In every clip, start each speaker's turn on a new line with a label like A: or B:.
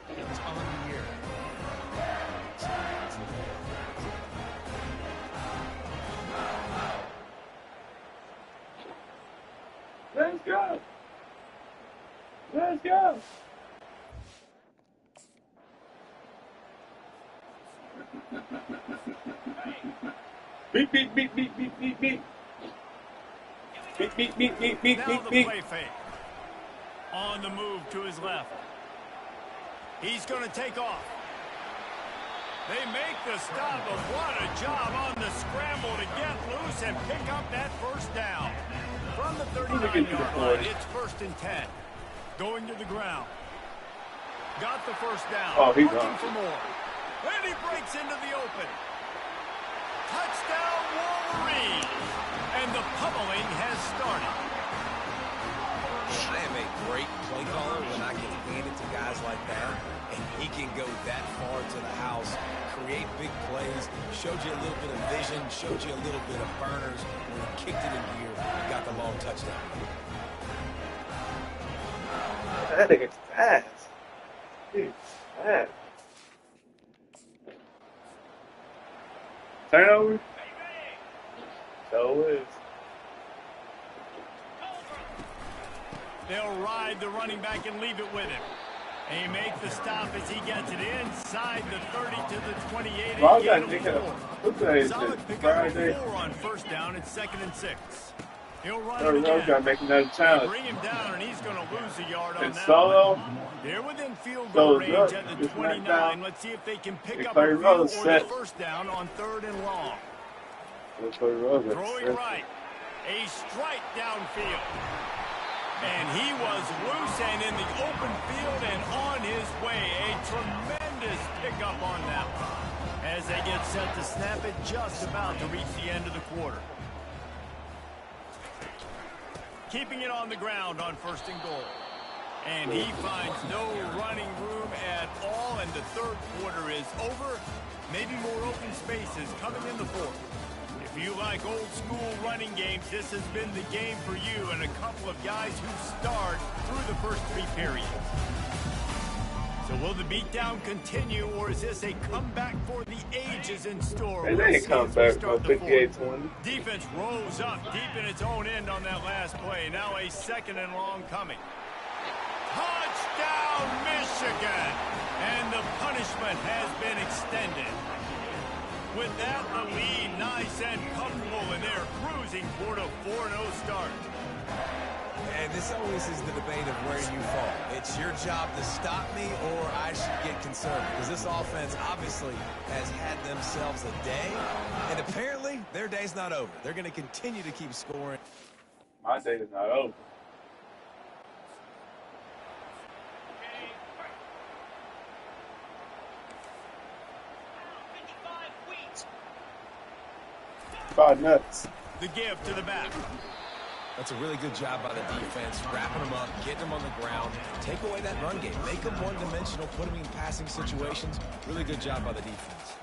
A: It's on the year.
B: Let's go. Let's go. Beep, beep, beep, beep, beep, beep, beep. Beep, beep, beep, beep, beep,
C: Now
B: beep,
C: the
B: beep.
C: play fake. On the move to his left. He's going to take off. They make the stop, but what a job on the scramble to get loose and pick up that first down. From the 39-yard line, it's 1st and 10. Going to the ground. Got the first down.
B: Oh, he's
C: looking
B: on.
C: for more. And he breaks into the open. Touchdown, Wolverine. And the pummeling has started.
A: I am a great play caller when I can hand it to guys like that, and he can go that far to the house, create big plays, showed you a little bit of vision, showed you a little bit of burners. When he kicked it in gear, he got the long touchdown.
B: That nigga's fast. Dude, fast. Turnover? So is.
C: They'll ride the running back and leave it with him. They make the stop as he gets it inside the 30 to the 28.
B: Well, I got to think of what day is
C: Solid
B: it?
C: pickup
B: Friday?
C: of 4 on first down. It's 2nd and 6. He'll run
B: Or
C: it
B: Rose got to
C: again.
B: make another challenge.
C: Bring him down, and he's going to lose a yard on
B: And
C: that
B: Solo,
C: one. They're within field goal
B: Solo's
C: range
B: up.
C: at the
B: Just knocked
C: 29.
B: down.
C: Let's see if they can pick
B: And
C: up
B: Clay
C: a few
B: Rose
C: or
B: set.
C: the first down on 3rd and long.
B: that's what Rose got.
C: Throwing right. A strike downfield. And he was loose and in the open field and on his way. A tremendous pickup on that one. As they get set to snap it, just about to reach the end of the quarter. Keeping it on the ground on 1st and goal. And he finds no running room at all, and the 3rd quarter is over. Maybe more open spaces coming in the 4th. If you like old school running games, this has been the game for you and a couple of guys who starred through the first 3 periods. So will the beatdown continue, or is this a comeback for the ages in store?
B: And
C: We'll
B: they
C: see
B: come
C: as we
B: back
C: start
B: for
C: the 4th.
B: 58-20.
C: Defense rose up deep in its own end on that last play. Now a 2nd and long coming. Touchdown, Michigan! And the punishment has been extended. With that, the lead nice and comfortable, and they're cruising toward a 4-0 start.
A: And this always is the debate of where you fall. It's your job to stop me, or I should get concerned. Because this offense obviously has had themselves a day, and apparently their day's not over. They're going to continue to keep scoring.
B: My day is not over. Five nuts.
C: The give to the back.
A: That's a really good job by the defense, wrapping them up, getting them on the ground, take away that run game, make them one-dimensional, put them in passing situations. Really good job by the defense.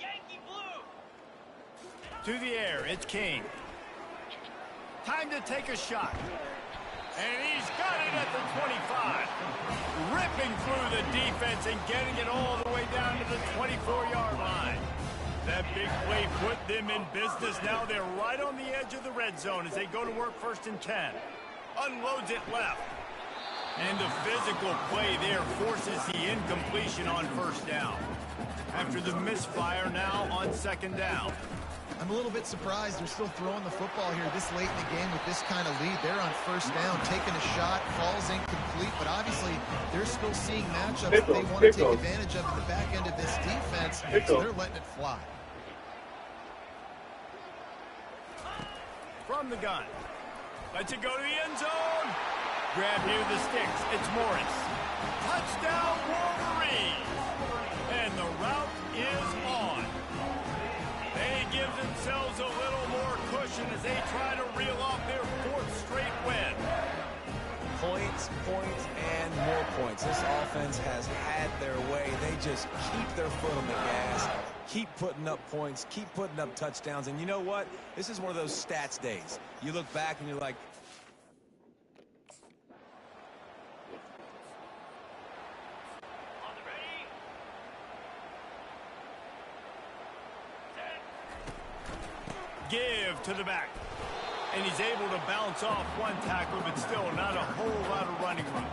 C: Yankee blue. To the air, it's King. Time to take a shot. And he's got it at the 25. Ripping through the defense and getting it all the way down to the 24-yard line. That big play put them in business. Now they're right on the edge of the red zone as they go to work 1st and 10. Unloads it left. And the physical play there forces the incompletion on 1st down. After the misfire now on 2nd down.
D: I'm a little bit surprised they're still throwing the football here this late in the game with this kind of lead. They're on 1st down, taking a shot, falls incomplete, but obviously they're still seeing matchups that they want to take advantage of in the back end of this defense, so they're letting it fly.
C: From the gun. Lets it go to the end zone. Grab near the sticks. It's Morris. Touchdown, Wolverine. And the route is on. They give themselves a little more cushion as they try to reel off their 4th straight win.
A: Points, and more points. This offense has had their way. They just keep their foot on the gas, keep putting up points, keep putting up touchdowns. And you know what? This is one of those stats days. You look back and you're like,
C: give to the back. And he's able to bounce off one tackle, but still not a whole lot of running room.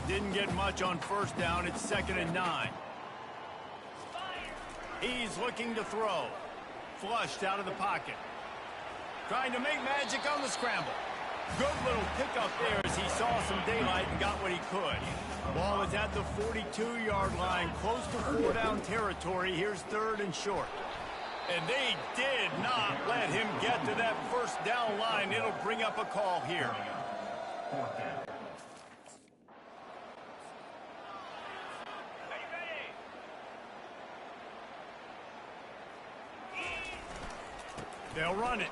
C: Didn't get much on first down. It's 2nd and 9. He's looking to throw. Flushed out of the pocket. Trying to make magic on the scramble. Good little pickup there as he saw some daylight and got what he could. Ball is at the 42-yard line, close to 4-down territory. Here's 3rd and short. And they did not let him get to that first down line. It'll bring up a call here. They'll run it.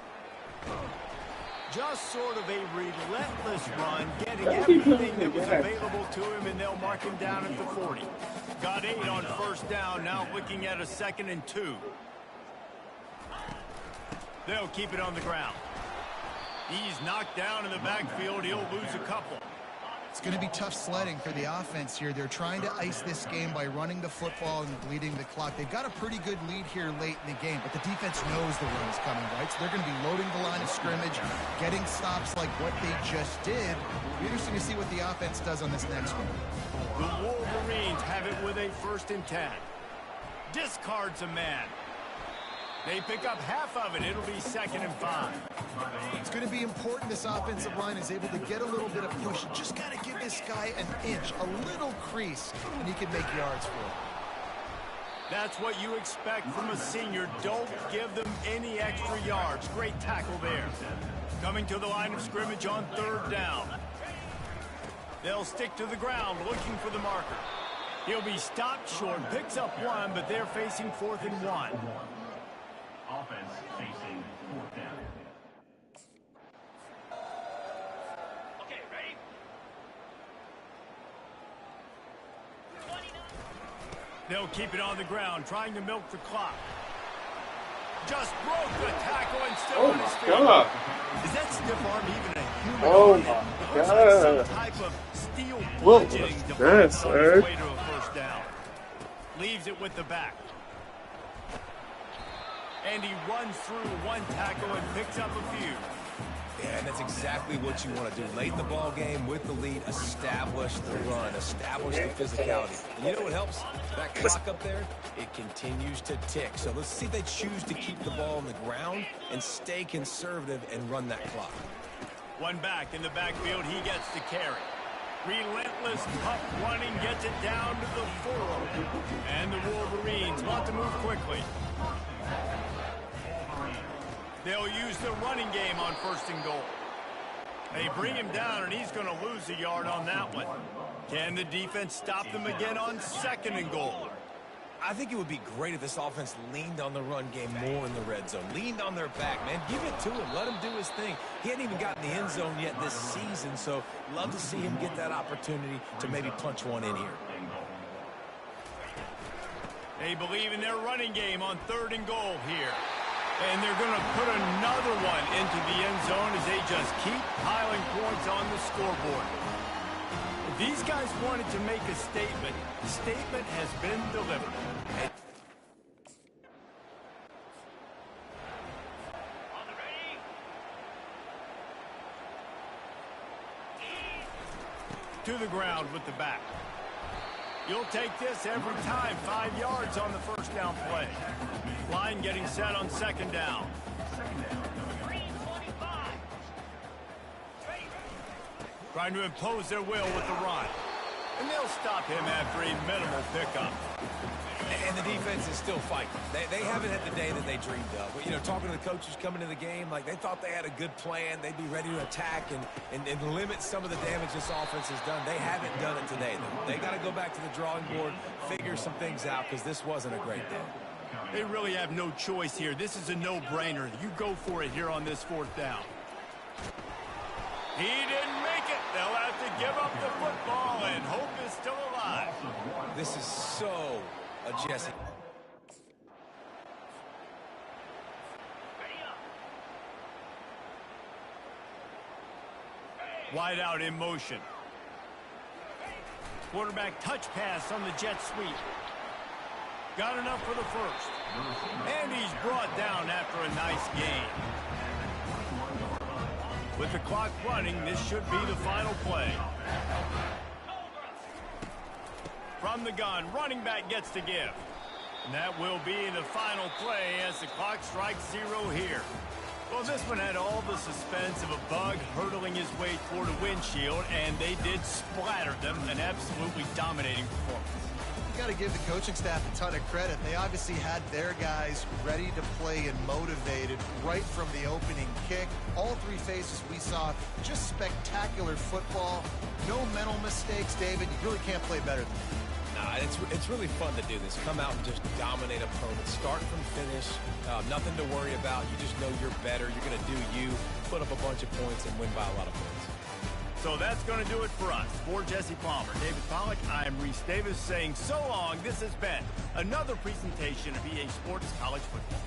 C: Just sort of a relentless run, getting everything that was available to him, and they'll mark him down at the 40. Got 8 on first down, now looking at a 2nd and 2. They'll keep it on the ground. He's knocked down in the backfield. He'll lose a couple.
D: It's going to be tough sledding for the offense here. They're trying to ice this game by running the football and bleeding the clock. They've got a pretty good lead here late in the game, but the defense knows the run is coming, right? So they're going to be loading the line of scrimmage, getting stops like what they just did. It'll be interesting to see what the offense does on this next one.
C: The Wolverines have it with a 1st and 10. Discards a man. They pick up half of it. It'll be 2nd and 5.
D: It's going to be important this offensive line is able to get a little bit of push. You just got to give this guy an inch, a little crease, and he can make yards for it.
C: That's what you expect from a senior. Don't give them any extra yards. Great tackle there. Coming to the line of scrimmage on 3rd down. They'll stick to the ground looking for the marker. He'll be stopped short, picks up 1, but they're facing 4th and 1.
B: Offense facing 4th down.
C: Okay, ready? 29. They'll keep it on the ground, trying to milk the clock. Just broke the tackle and still on his feet.
B: God.
C: Is that stiff arm even a human?
B: Oh
C: arm?
B: my
C: It looks
B: God.
C: like some type of steel
B: What
C: bludgeoning
B: was
C: device
B: that,
C: on his
B: sir?
C: way to a first down. Leaves it with the back. And he runs through one tackle and picks up a few.
A: yeah, and that's exactly what you want to do. Late in the ball game with the lead, establish the run, establish the physicality. And you know what helps? That clock up there, it continues to tick. So let's see if they choose to keep the ball on the ground and stay conservative and run that clock.
C: One back in the backfield, he gets the carry. Relentless pup running, gets it down to the 4. And the Wolverines want to move quickly. They'll use the running game on 1st and goal. They bring him down, and he's going to lose a yard on that one. Can the defense stop them again on 2nd and goal?
A: I think it would be great if this offense leaned on the run game more in the red zone. Leaned on their back, man. Give it to him. Let him do his thing. He hadn't even gotten the end zone yet this season, so love to see him get that opportunity to maybe punch one in here.
C: They believe in their running game on 3rd and goal here. And they're going to put another one into the end zone as they just keep piling points on the scoreboard. If these guys wanted to make a statement, the statement has been delivered. To the ground with the back. You'll take this every time. 5 yards on the first down play. Line getting set on 2nd down. Trying to impose their will with the run. And they'll stop him after a minimal pickup.
A: And the defense is still fighting. They haven't had the day that they dreamed of. But, you know, talking to the coaches coming to the game, like they thought they had a good plan. They'd be ready to attack and limit some of the damage this offense has done. They haven't done it today, though. They got to go back to the drawing board, figure some things out, because this wasn't a great day.
C: They really have no choice here. This is a no-brainer. You go for it here on this 4th down. He didn't make it. They'll have to give up the football, and hope is still alive.
A: This is so a Jesse.
C: Wide out in motion. Quarterback touch pass on the jet sweep. Got enough for the first. And he's brought down after a nice gain. With the clock running, this should be the final play. From the gun, running back gets to give. And that will be the final play as the clock strikes 0 here. Well, this one had all the suspense of a bug hurtling his way toward a windshield, and they did splatter them, an absolutely dominating performance.
D: You got to give the coaching staff a ton of credit. They obviously had their guys ready to play and motivated right from the opening kick. All three phases we saw, just spectacular football. No mental mistakes, David. You really can't play better than that.
A: Nah, it's really fun to do this. Come out and just dominate opponents. Start from finish. Nothing to worry about. You just know you're better. You're going to do you, put up a bunch of points, and win by a lot of points.
C: So that's going to do it for us. For Jesse Palmer, David Pollack, I'm Reese Davis saying so long. This has been another presentation of EA Sports College Football.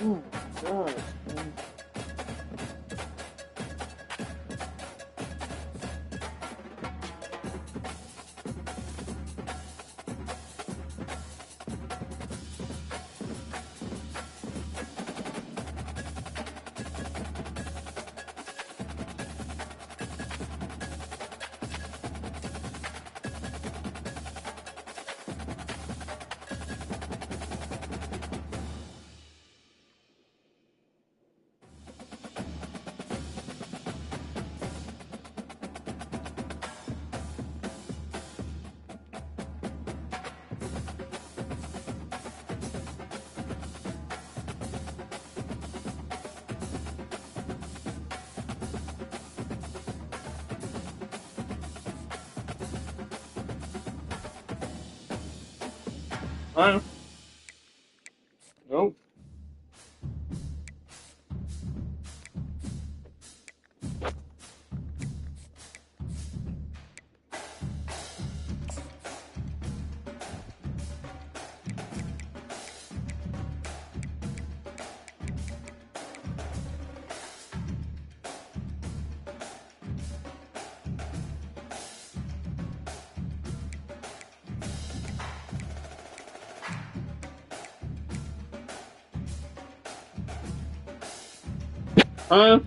B: Oh, God. Bueno. No. Huh?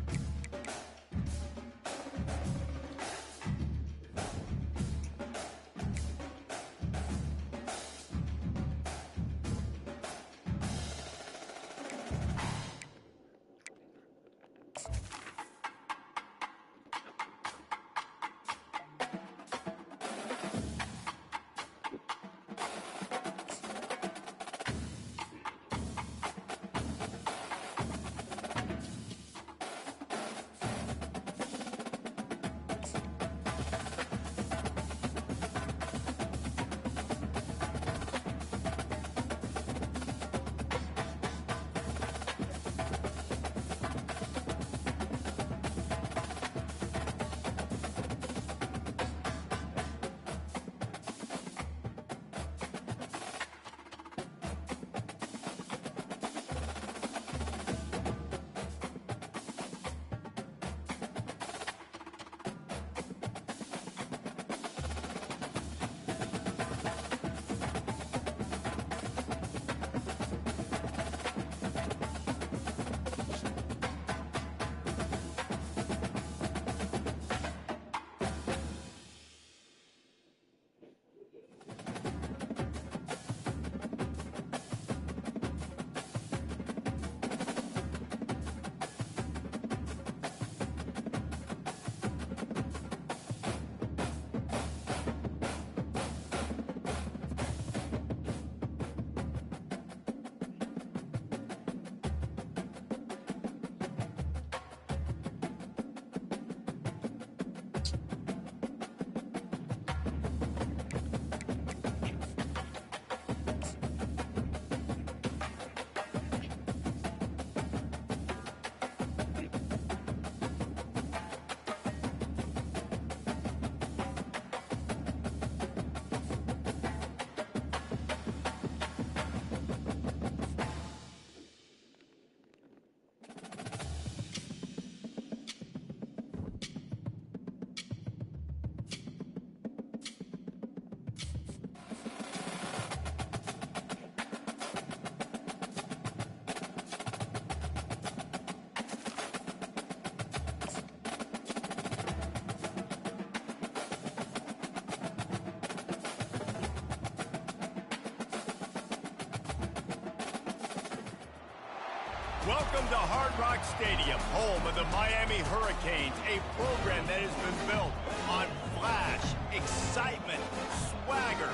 C: Welcome to Hard Rock Stadium, home of the Miami Hurricanes, a program that has been built on flash, excitement, swagger,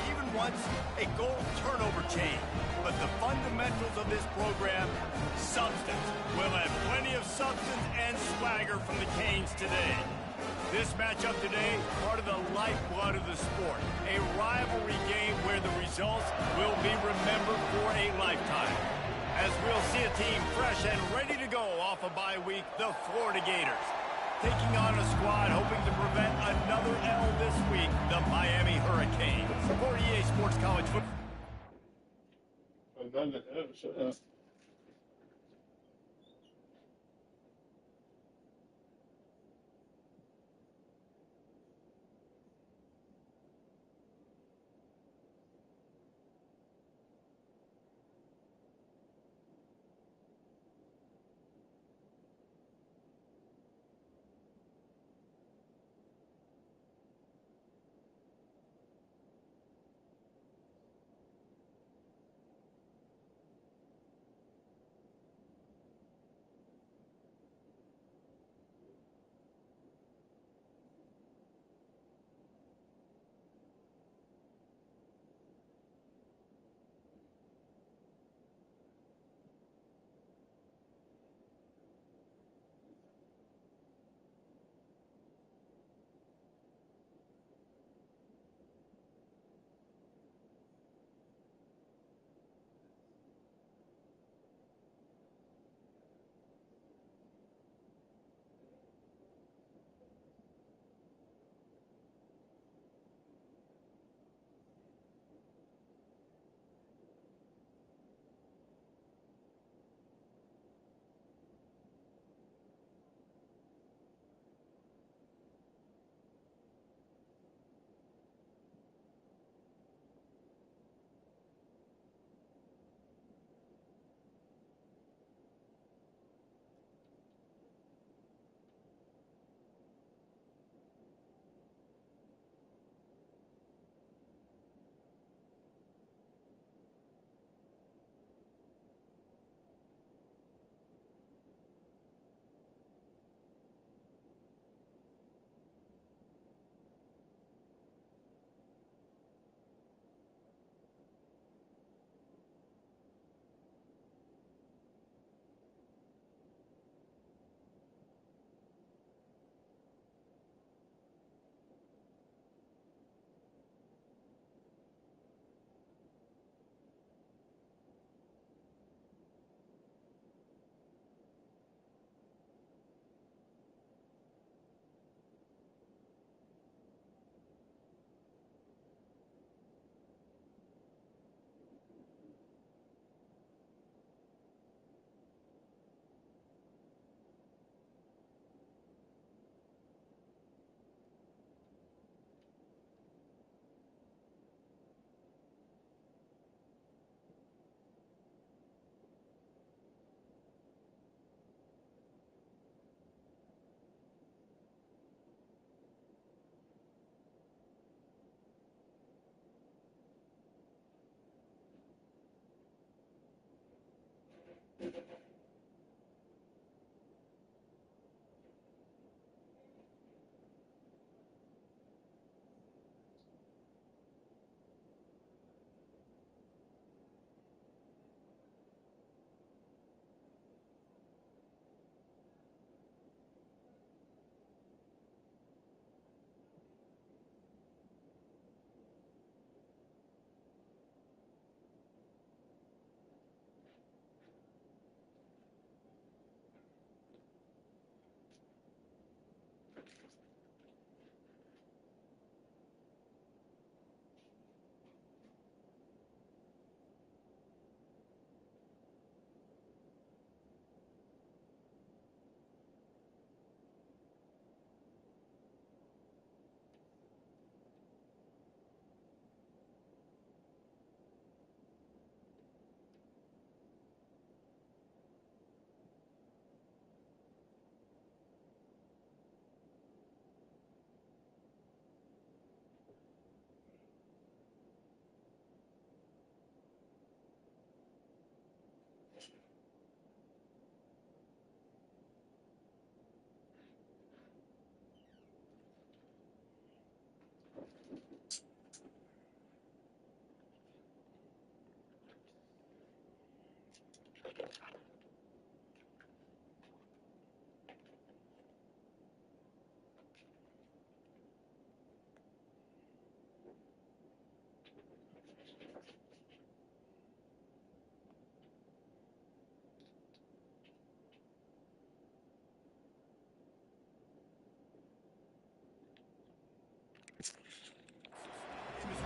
C: even once a goal turnover chain. But the fundamentals of this program, substance. We'll have plenty of substance and swagger from the Canes today. This matchup today, part of the lifeblood of the sport. A rivalry game where the results will be remembered for a lifetime. As we'll see a team fresh and ready to go off a bye week, the Florida Gators. Taking on a squad hoping to prevent another L this week, the Miami Hurricanes. For EA Sports College Football.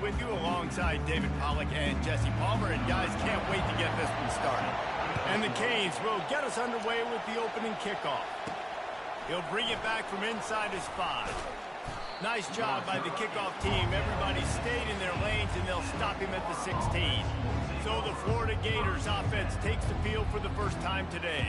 C: with you alongside David Pollack and Jesse Palmer, and guys, can't wait to get this one started. And the Canes will get us underway with the opening kickoff. He'll bring it back from inside his 5. Nice job by the kickoff team. Everybody stayed in their lanes, and they'll stop him at the 16. So the Florida Gators offense takes the field for the first time today.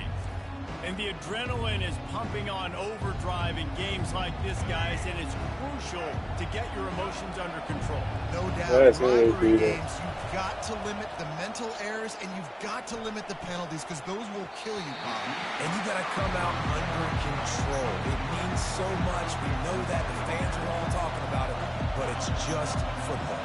C: And the adrenaline is pumping on overdrive in games like this, guys, and it's crucial to get your emotions under control.
D: No doubt. In rivalry games, you've got to limit the mental errors, and you've got to limit the penalties, because those will kill you, Bob.
A: And you got to come out under control. It means so much. We know that. The fans are all talking about it, but it's just football.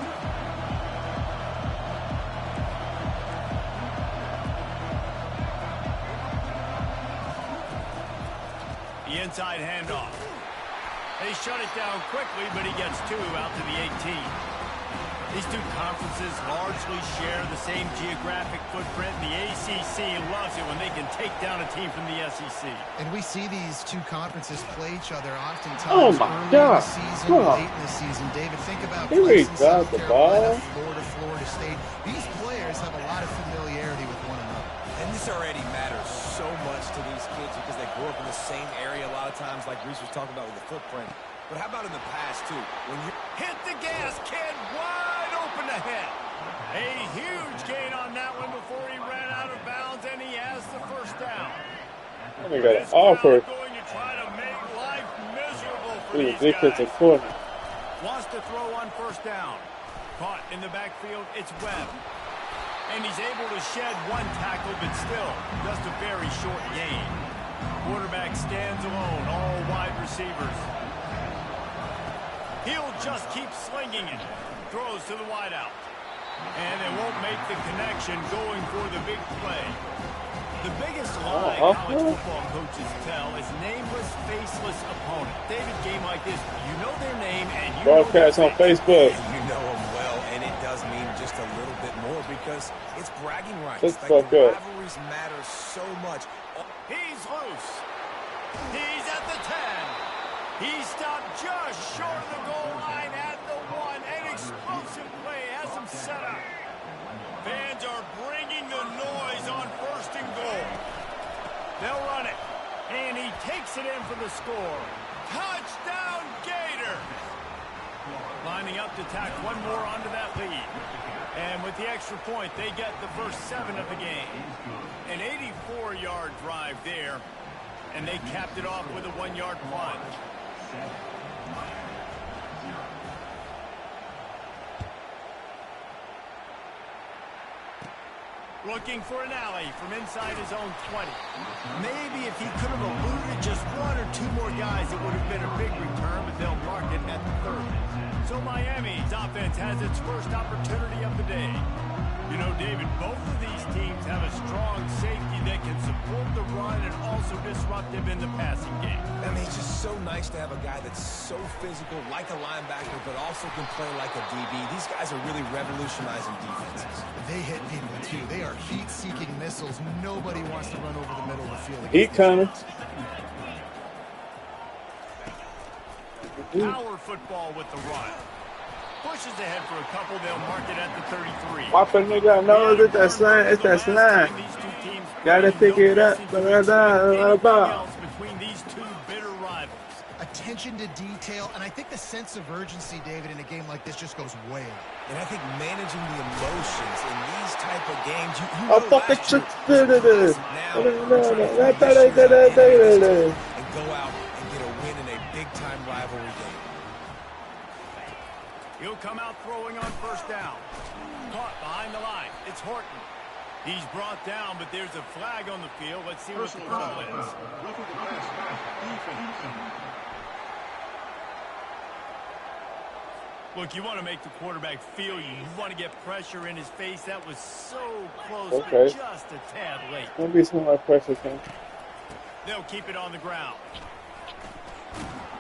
C: The inside handoff. They shut it down quickly, but he gets 2 out to the 18. These two conferences largely share the same geographic footprint. The ACC loves it when they can take down a team from the SEC. And we see these two conferences play each other oftentimes early in the season, late in the season. David, think about Clemson, South Carolina, Florida State. These players have a lot of familiarity with one another.
A: And this already matters so much to these kids because they grew up in the same area a lot of times, like Reese was talking about with the footprint. But how about in the past, too? When you
C: hit the gas, kid, wide open ahead. A huge gain on that one before he ran out of bounds, and he has the first down.
B: We got an offer.
C: Going to try to make life miserable for these guys. Wants to throw on first down. Caught in the backfield, it's Webb. And he's able to shed 1 tackle, but still just a very short gain. Quarterback stands alone, all wide receivers. He'll just keep slinging it. Throws to the wideout. And they won't make the connection going for the big play. The biggest lie college football coaches tell is nameless, faceless opponent. David, game like this, you know their name and you
B: broadcast on Facebook.
A: And you know them well, and it does mean just a little bit more because it's bragging rights.
B: Let's
A: like the rivalries matter so much.
C: He's loose. He's at the 10. He stopped just short of the goal line at the 1. An explosive play has him set up. Fans are bringing the noise on 1st and goal. They'll run it. And he takes it in for the score. Touchdown, Gator! Lining up to tack one more onto that lead. And with the extra point, they get the first 7 of the game. An 84-yard drive there. And they capped it off with a 1-yard plunge. Looking for an alley from inside his own 20. Maybe if he could have eluded just 1 or 2 more guys, it would have been a big return, but they'll mark it at the 30. So Miami's offense has its first opportunity of the day. You know, David, both of these teams have a strong safety that can support the run and also disruptive in the passing game.
A: I mean, it's just so nice to have a guy that's so physical, like a linebacker, but also can play like a DB. These guys are really revolutionizing defenses.
D: They hit people, too. They are heat-seeking missiles. Nobody wants to run over the middle of the field.
B: Heat coming.
C: Power football with the run. Pushes ahead for a couple. They'll mark it at the 33.
B: Whop a nigga knows it's that slime. It's that slime. Gotta pick it up.
C: Between these two bitter rivals.
D: Attention to detail, and I think the sense of urgency, David, in a game like this just goes way up.
A: And I think managing the emotions in these type of games, you know,
B: Oh, fuck it.
A: and go out and get a win in a big-time rivalry game.
C: He'll come out throwing on first down. Caught behind the line. It's Horton. He's brought down, but there's a flag on the field. Let's see what the call is. Look, you want to make the quarterback feel you. You want to get pressure in his face. That was so close, but just a tad late.
B: Don't be so much pressure, man.
C: They'll keep it on the ground.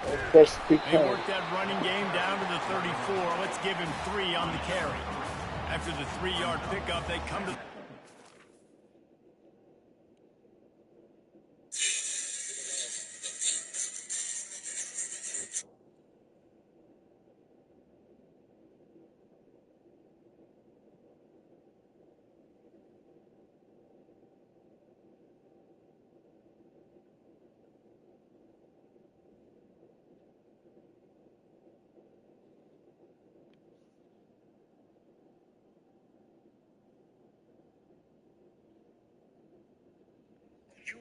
B: They
C: work that running game down to the 34. Let's give him 3 on the carry. After the 3-yard pickup, they come to...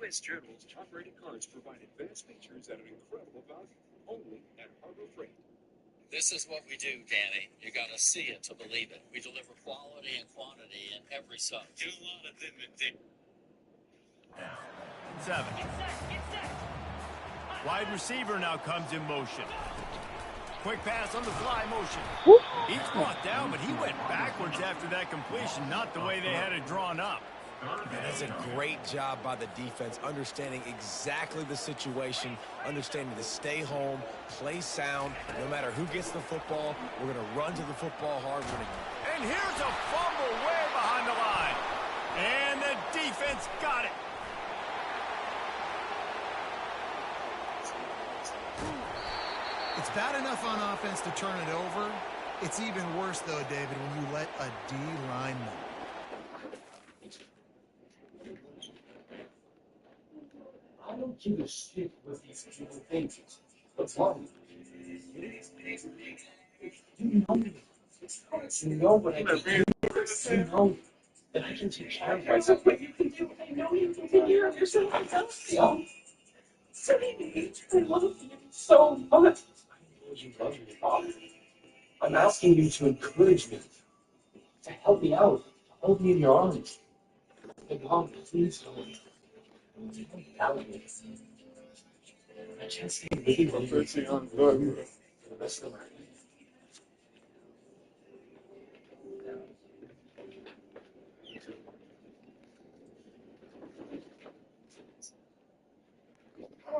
B: U.S. Journal's top-rated cards provide advanced features at an incredible value, only at Harbor Freight.
E: This is what we do, Danny. You gotta see it to believe it. We deliver quality and quantity in every size.
B: Do a lot of them and
C: 7. Wide receiver now comes in motion. Quick pass on the fly motion. He's brought down, but he went backwards after that completion, not the way they had it drawn up.
A: That's a great job by the defense, understanding exactly the situation, understanding to stay home, play sound. No matter who gets the football, we're going to run to the football hard.
C: And here's a fumble way behind the line. And the defense got it.
D: It's bad enough on offense to turn it over. It's even worse, though, David, when you let a D lineman.
F: I don't give a shit what these people think. What's wrong? You know me. You know what I can do. You know that I can take care of myself. What you can do, I know you can take care of yourself. I tell you. I love you so much. I know you love me, Bob. I'm asking you to encourage me, to help me out, to hold me in your arms. And Mom, please don't. I can't stay with you for the rest of my life.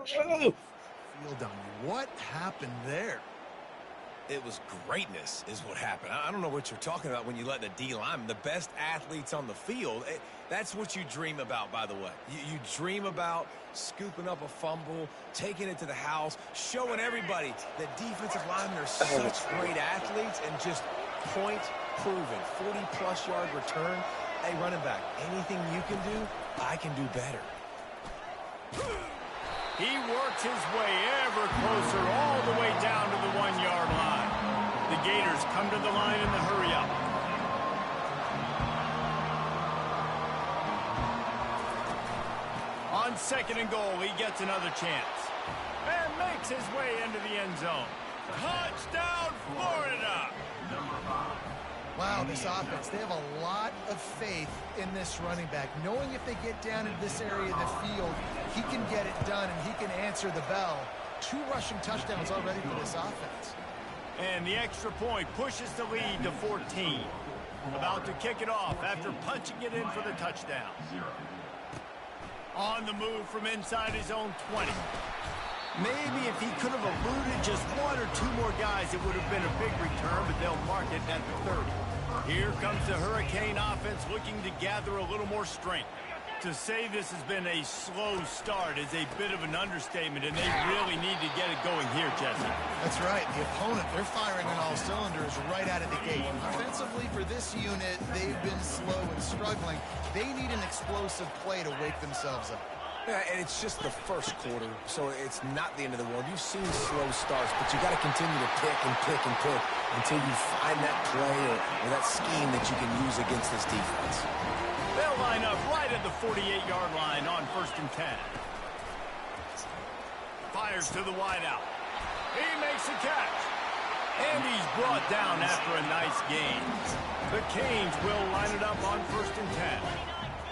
D: Field on you. What happened there?
A: It was greatness is what happened. I don't know what you're talking about when you let the D lineman, the best athletes on the field. That's what you dream about, by the way. You dream about scooping up a fumble, taking it to the house, showing everybody that defensive linemen are such great athletes and just point proven. 40-plus yard return. Hey, running back, anything you can do, I can do better.
C: He works his way ever closer all the way down to the 1-yard line. The Gators come to the line in the hurry-up. On 2nd and goal, he gets another chance. And makes his way into the end zone. Touchdown, Florida!
D: Wow, this offense, they have a lot of faith in this running back, knowing if they get down into this area of the field, he can get it done and he can answer the bell. 2 rushing touchdowns already for this offense.
C: And the extra point pushes the lead to 14. About to kick it off after punching it in for the touchdown. On the move from inside his own 20. Maybe if he could have eluded just 1 or 2 more guys, it would have been a big return, but they'll mark it at the 30. Here comes the Hurricane offense looking to gather a little more strength. To say this has been a slow start is a bit of an understatement, and they really need to get it going here, Jesse.
D: That's right. The opponent, they're firing on all cylinders right out of the gate. Offensively, for this unit, they've been slow and struggling. They need an explosive play to wake themselves up.
A: Yeah, and it's just the first quarter, so it's not the end of the world. You've seen slow starts, but you got to continue to pick and pick and pick until you find that play or that scheme that you can use against this defense.
C: They'll line up right at the 48-yard line on 1st and 10. Fires to the wideout. He makes a catch. And he's brought down after a nice gain. The Canes will line it up on 1st and 10.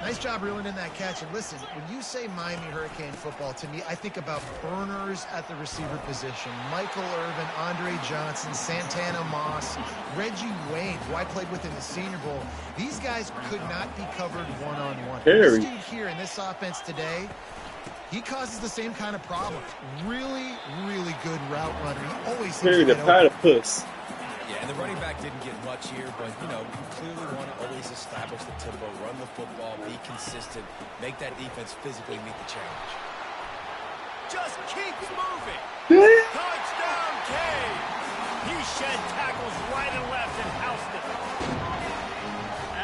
D: Nice job reeling in that catch. And listen, when you say Miami Hurricane football, to me, I think about burners at the receiver position. Michael Irvin, Andre Johnson, Santana Moss, Reggie Wayne, who I played with in the Senior Bowl. These guys could not be covered one-on-one. This dude here in this offense today, he causes the same kind of problems. Really, really good route runner. He always seems to get open.
A: Yeah, and the running back didn't get much here, but, you know, you clearly want to always establish the tempo, run the football, be consistent, make that defense physically meet the challenge.
C: Just keeps moving. Touchdown, Canes. He shed tackles right and left and housed it.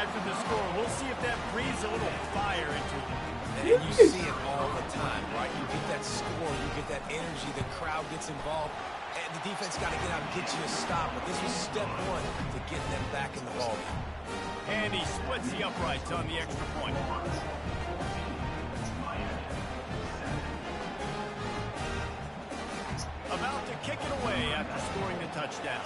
C: After the score, we'll see if that breathes a little fire into him.
A: And you see it all the time, right? You get that score, you get that energy, the crowd gets involved. And the defense got to get out and get you a stop. But this was step 1 to get them back in the ballgame.
C: And he splits the uprights on the extra point. kick it away after scoring the touchdown.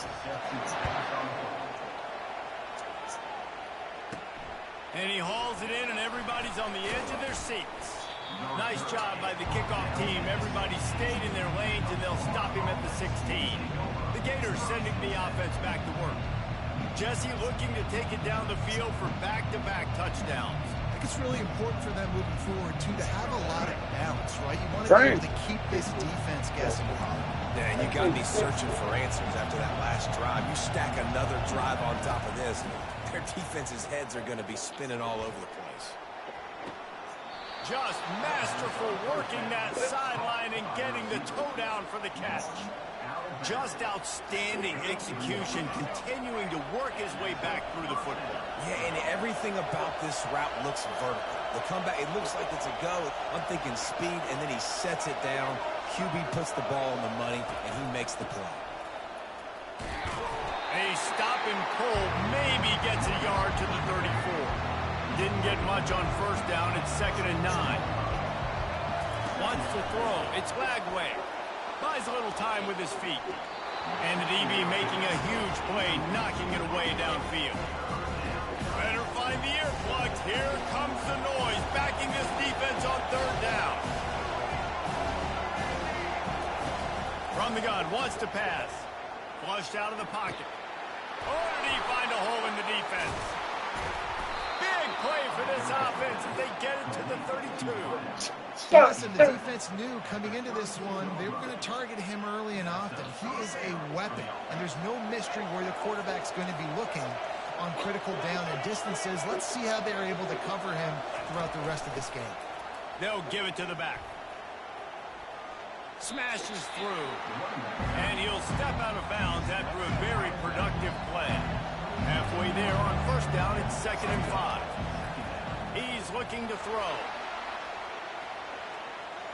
C: And he hauls it in, and everybody's on the edge of their seats. Nice job by the kickoff team. Everybody stayed in their lanes, and they'll stop him at the 16. The Gators sending the offense back to work. Jesse looking to take it down the field for back-to-back touchdowns.
D: I think it's really important for them moving forward, too, to have a lot of balance, right? You want to be able to keep this defense guessing.
A: Yeah, and you got to be searching for answers after that last drive. You stack another drive on top of this, their defense's heads are going to be spinning all over the place.
C: Just masterful working that sideline and getting the toe down for the catch. Just outstanding execution, continuing to work his way back through the football.
A: Yeah, and everything about this route looks vertical. The comeback, it looks like it's a go. I'm thinking speed, and then he sets it down. QB puts the ball on the money, and he makes the play.
C: A stop and pull maybe gets a yard to the 34. Didn't get much on first down. It's 2nd and 9. Wants to throw. It's Wwe2k. Buys a little time with his feet. And the DB making a huge play, knocking it away downfield. Better find the earplugs. Here comes the noise, backing this defense on 3rd down. From the gun, wants to pass. Flushed out of the pocket. Oh, did he find a hole in the defense? Big play for this offense as they get it to the 32.
D: Listen, the defense knew coming into this one, they were going to target him early and often. He is a weapon, and there's no mystery where the quarterback's going to be looking on critical down and distances. Let's see how they're able to cover him throughout the rest of this game.
C: They'll give it to the back. Smashes through. And he'll step out of bounds after a very productive play. Halfway there on first down, it's 2nd and 5. He's looking to throw.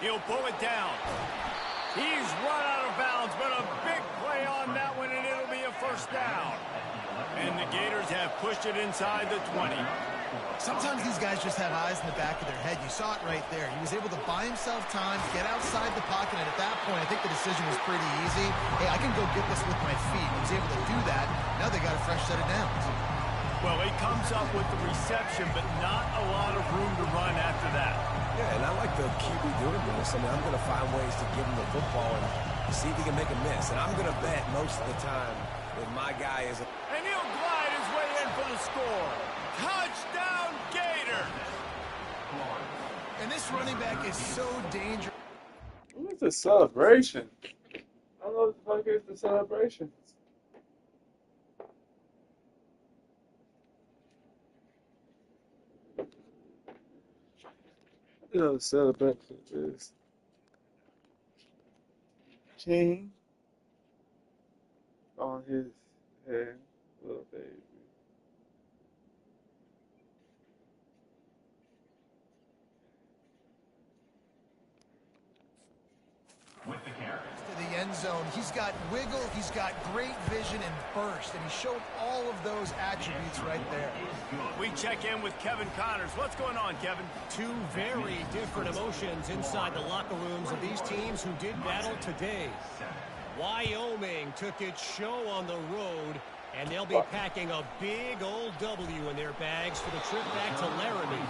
C: He'll pull it down. He's run out of bounds, but a big play on that one, and it'll be a first down. And the Gators have pushed it inside the 20.
D: Sometimes these guys just have eyes in the back of their head. You saw it right there. He was able to buy himself time, get outside the pocket, and at that point, I think the decision was pretty easy. Hey, I can go get this with my feet. He was able to do that. Now they got a fresh set of downs.
C: Well, he comes up with the reception, but not a lot of room to run after that.
A: Yeah, and I like the QB doing this. I mean, I'm going to find ways to give him the football and see if he can make a miss. And I'm going to bet most of the time that my guy is...
C: And he'll glide his way in for the score. Touchdown, Gator!
D: And this running back is so dangerous.
B: What's the celebration? I don't know what the fuck is the celebration. You know, the celebration is King on his head, little baby.
D: To the end zone. He's got wiggle, he's got great vision and burst, and he showed all of those attributes right there.
C: We check in with Kevin Connors. What's going on, Kevin?
G: Two very different emotions inside the locker rooms of these teams who did battle today. Wyoming took its show on the road, and they'll be packing a big old W in their bags for the trip back to Laramie.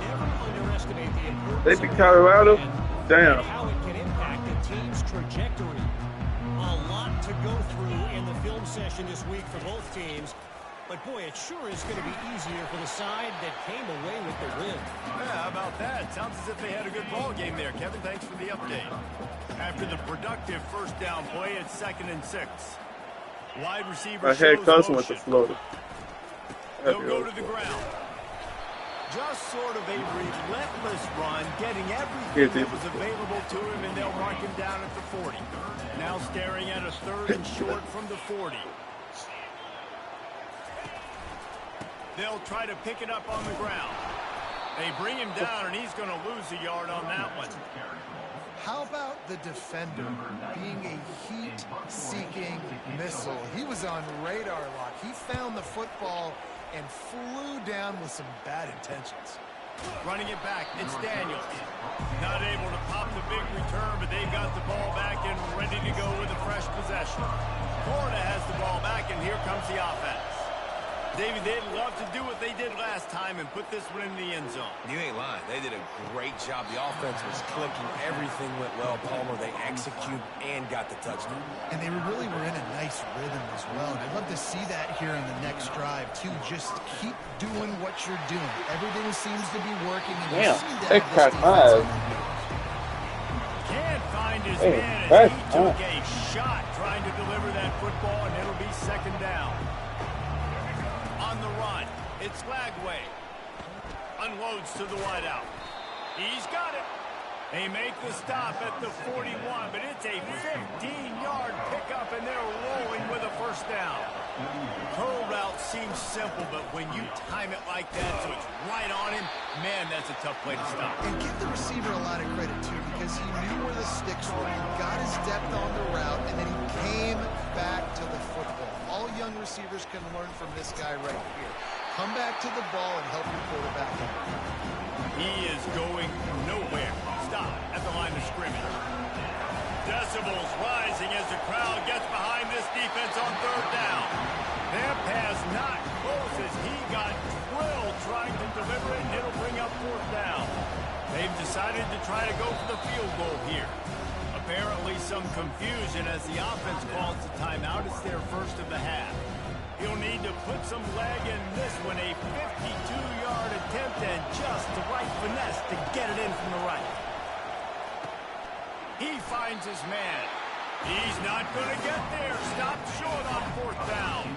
G: Never underestimate the importance
B: They beat Colorado? Damn.
G: how it can impact a team's trajectory. A lot to go through in the film session this week for both teams. But, boy, it sure is going to be easier for the side that came away with the win.
C: Yeah, how about that? Sounds as if they had a good ball game there. Kevin, thanks for the update. After the productive first down play, it's 2nd and 6. Wide receiver
B: My head
C: shows
B: cousin with the
C: motion.
B: floater.
C: They'll go to the ground. Just sort of a relentless run, getting everything that was available to him, and they'll mark him down at the 40. Now staring at a 3rd and short from the 40. They'll try to pick it up on the ground. They bring him down, and he's going to lose a yard on that one.
D: How about the defender being a heat-seeking missile? He was on radar lock. He found the football and flew down with some bad intentions.
C: Running it back, it's Daniels. Not able to pop the big return, but they've got the ball back and ready to go with a fresh David, they'd love to do what they did last time and put this one in the end zone.
A: You ain't lying. They did a great job. The offense was clicking. Everything went well. Palmer, they executed and got the touchdown.
D: And they really were in a nice rhythm as well. And I'd love to see that here in the next drive, too. Just keep doing what you're doing. Everything seems to be working. And you seem to have this defense.
C: Can't find his man as he took a shot trying to deliver that football, and it'll be second down. On the run, it's Wwe2k. Unloads to the wideout. He's got it. They make the stop at the 41, but it's a 15-yard pickup, and they're rolling with a first down. Curl route seems simple, but when you time it like that so it's right on him, man, that's a tough play to stop.
D: And give the receiver a lot of credit, too, because he knew where the sticks were. He got his depth on the route, and then he came back to the football. All young receivers can learn from this guy right here. Come back to the ball and help your quarterback out.
C: He is going nowhere. Stop at the line of scrimmage. Decibels rising as the crowd gets behind this defense on third down. Their pass not close as he got drilled trying to deliver it, and it'll bring up fourth down. They've decided to try to go for the field goal here. Apparently some confusion as the offense calls the timeout. It's their first of the half. He'll need to put some leg in this one, a 52-yard attempt, and just the right finesse to get it in from the right. He finds his man. He's not going to get there. Stopped short on fourth down.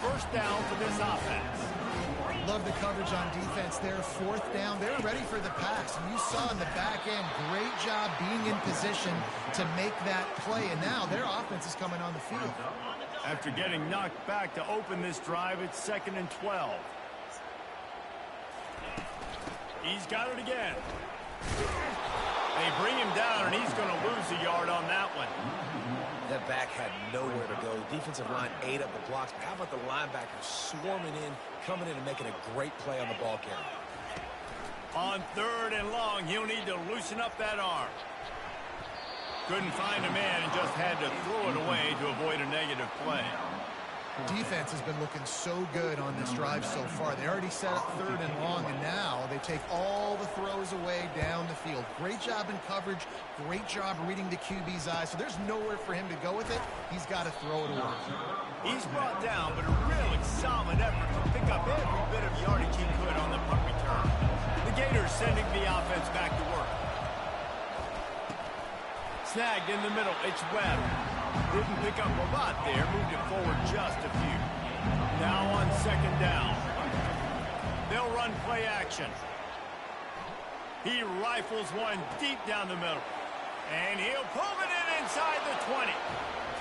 C: First down for this offense.
D: Love the coverage on defense there. Fourth down. They're ready for the pass. And you saw in the back end, great job being in position to make that play. And now their offense is coming on the field.
C: After getting knocked back to open this drive, it's 2nd and 12. He's got it again. They bring him down, and he's going to lose a yard on that one.
A: That back had nowhere to go. Defensive line ate up the blocks. But how about the linebackers swarming in, coming in and making a great play on the ball carrier?
C: On third and long, he'll need to loosen up that arm. Couldn't find a man and just had to throw it away to avoid a negative play.
D: Defense has been looking so good on this drive so far. They already set up third and long, and now they take all the throws away down the field. Great job in coverage. Great job reading the QB's eyes. So there's nowhere for him to go with it. He's got to throw it away.
C: He's brought down, but a really solid effort to pick up every bit of yardage he could on the punt return. The Gators sending the offense back to work. Snagged in the middle. It's Webb. Didn't pick up a lot there. Moved it forward just a few. Now on second down. They'll run play action. He rifles one deep down the middle. And he'll pull it in inside the 20.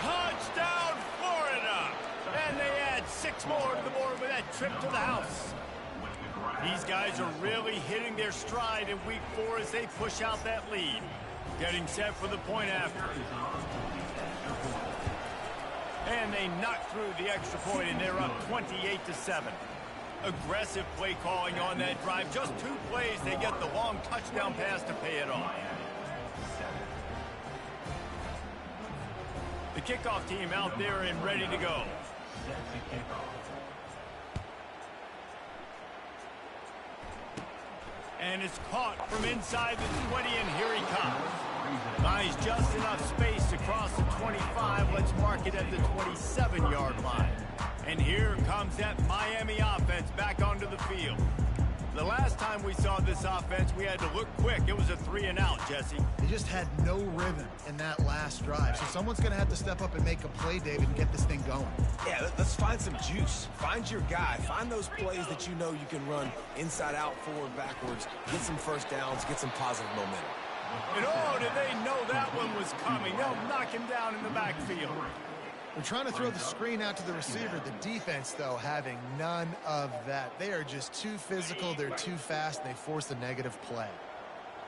C: Touchdown, Florida! And they add 6 more to the board with that trip to the house. These guys are really hitting their stride in week 4 as they push out that lead. Getting set for the point after. And they knock through the extra point, and they're up 28-7. Aggressive play calling on that drive. Just 2 plays, they get the long touchdown pass to pay it off. The kickoff team out there and ready to go. And it's caught from inside the 20, and here he comes. Buys just enough space to cross the 25. Let's mark it at the 27-yard line. And here comes that Miami offense back onto the field. The last time we saw this offense, we had to look quick. It was a 3-and-out, Jesse.
D: They just had no rhythm in that last drive. So someone's going to have to step up and make a play, David, and get this thing going.
A: Yeah, let's find some juice. Find your guy. Find those plays that you know you can run inside out, forward, backwards. Get some first downs. Get some positive momentum.
C: And oh, did they know that one was coming. They'll knock him down in the backfield.
D: They're trying to throw the screen out to the receiver. The defense, though, having none of that. They are just too physical. They're too fast. They force a negative play.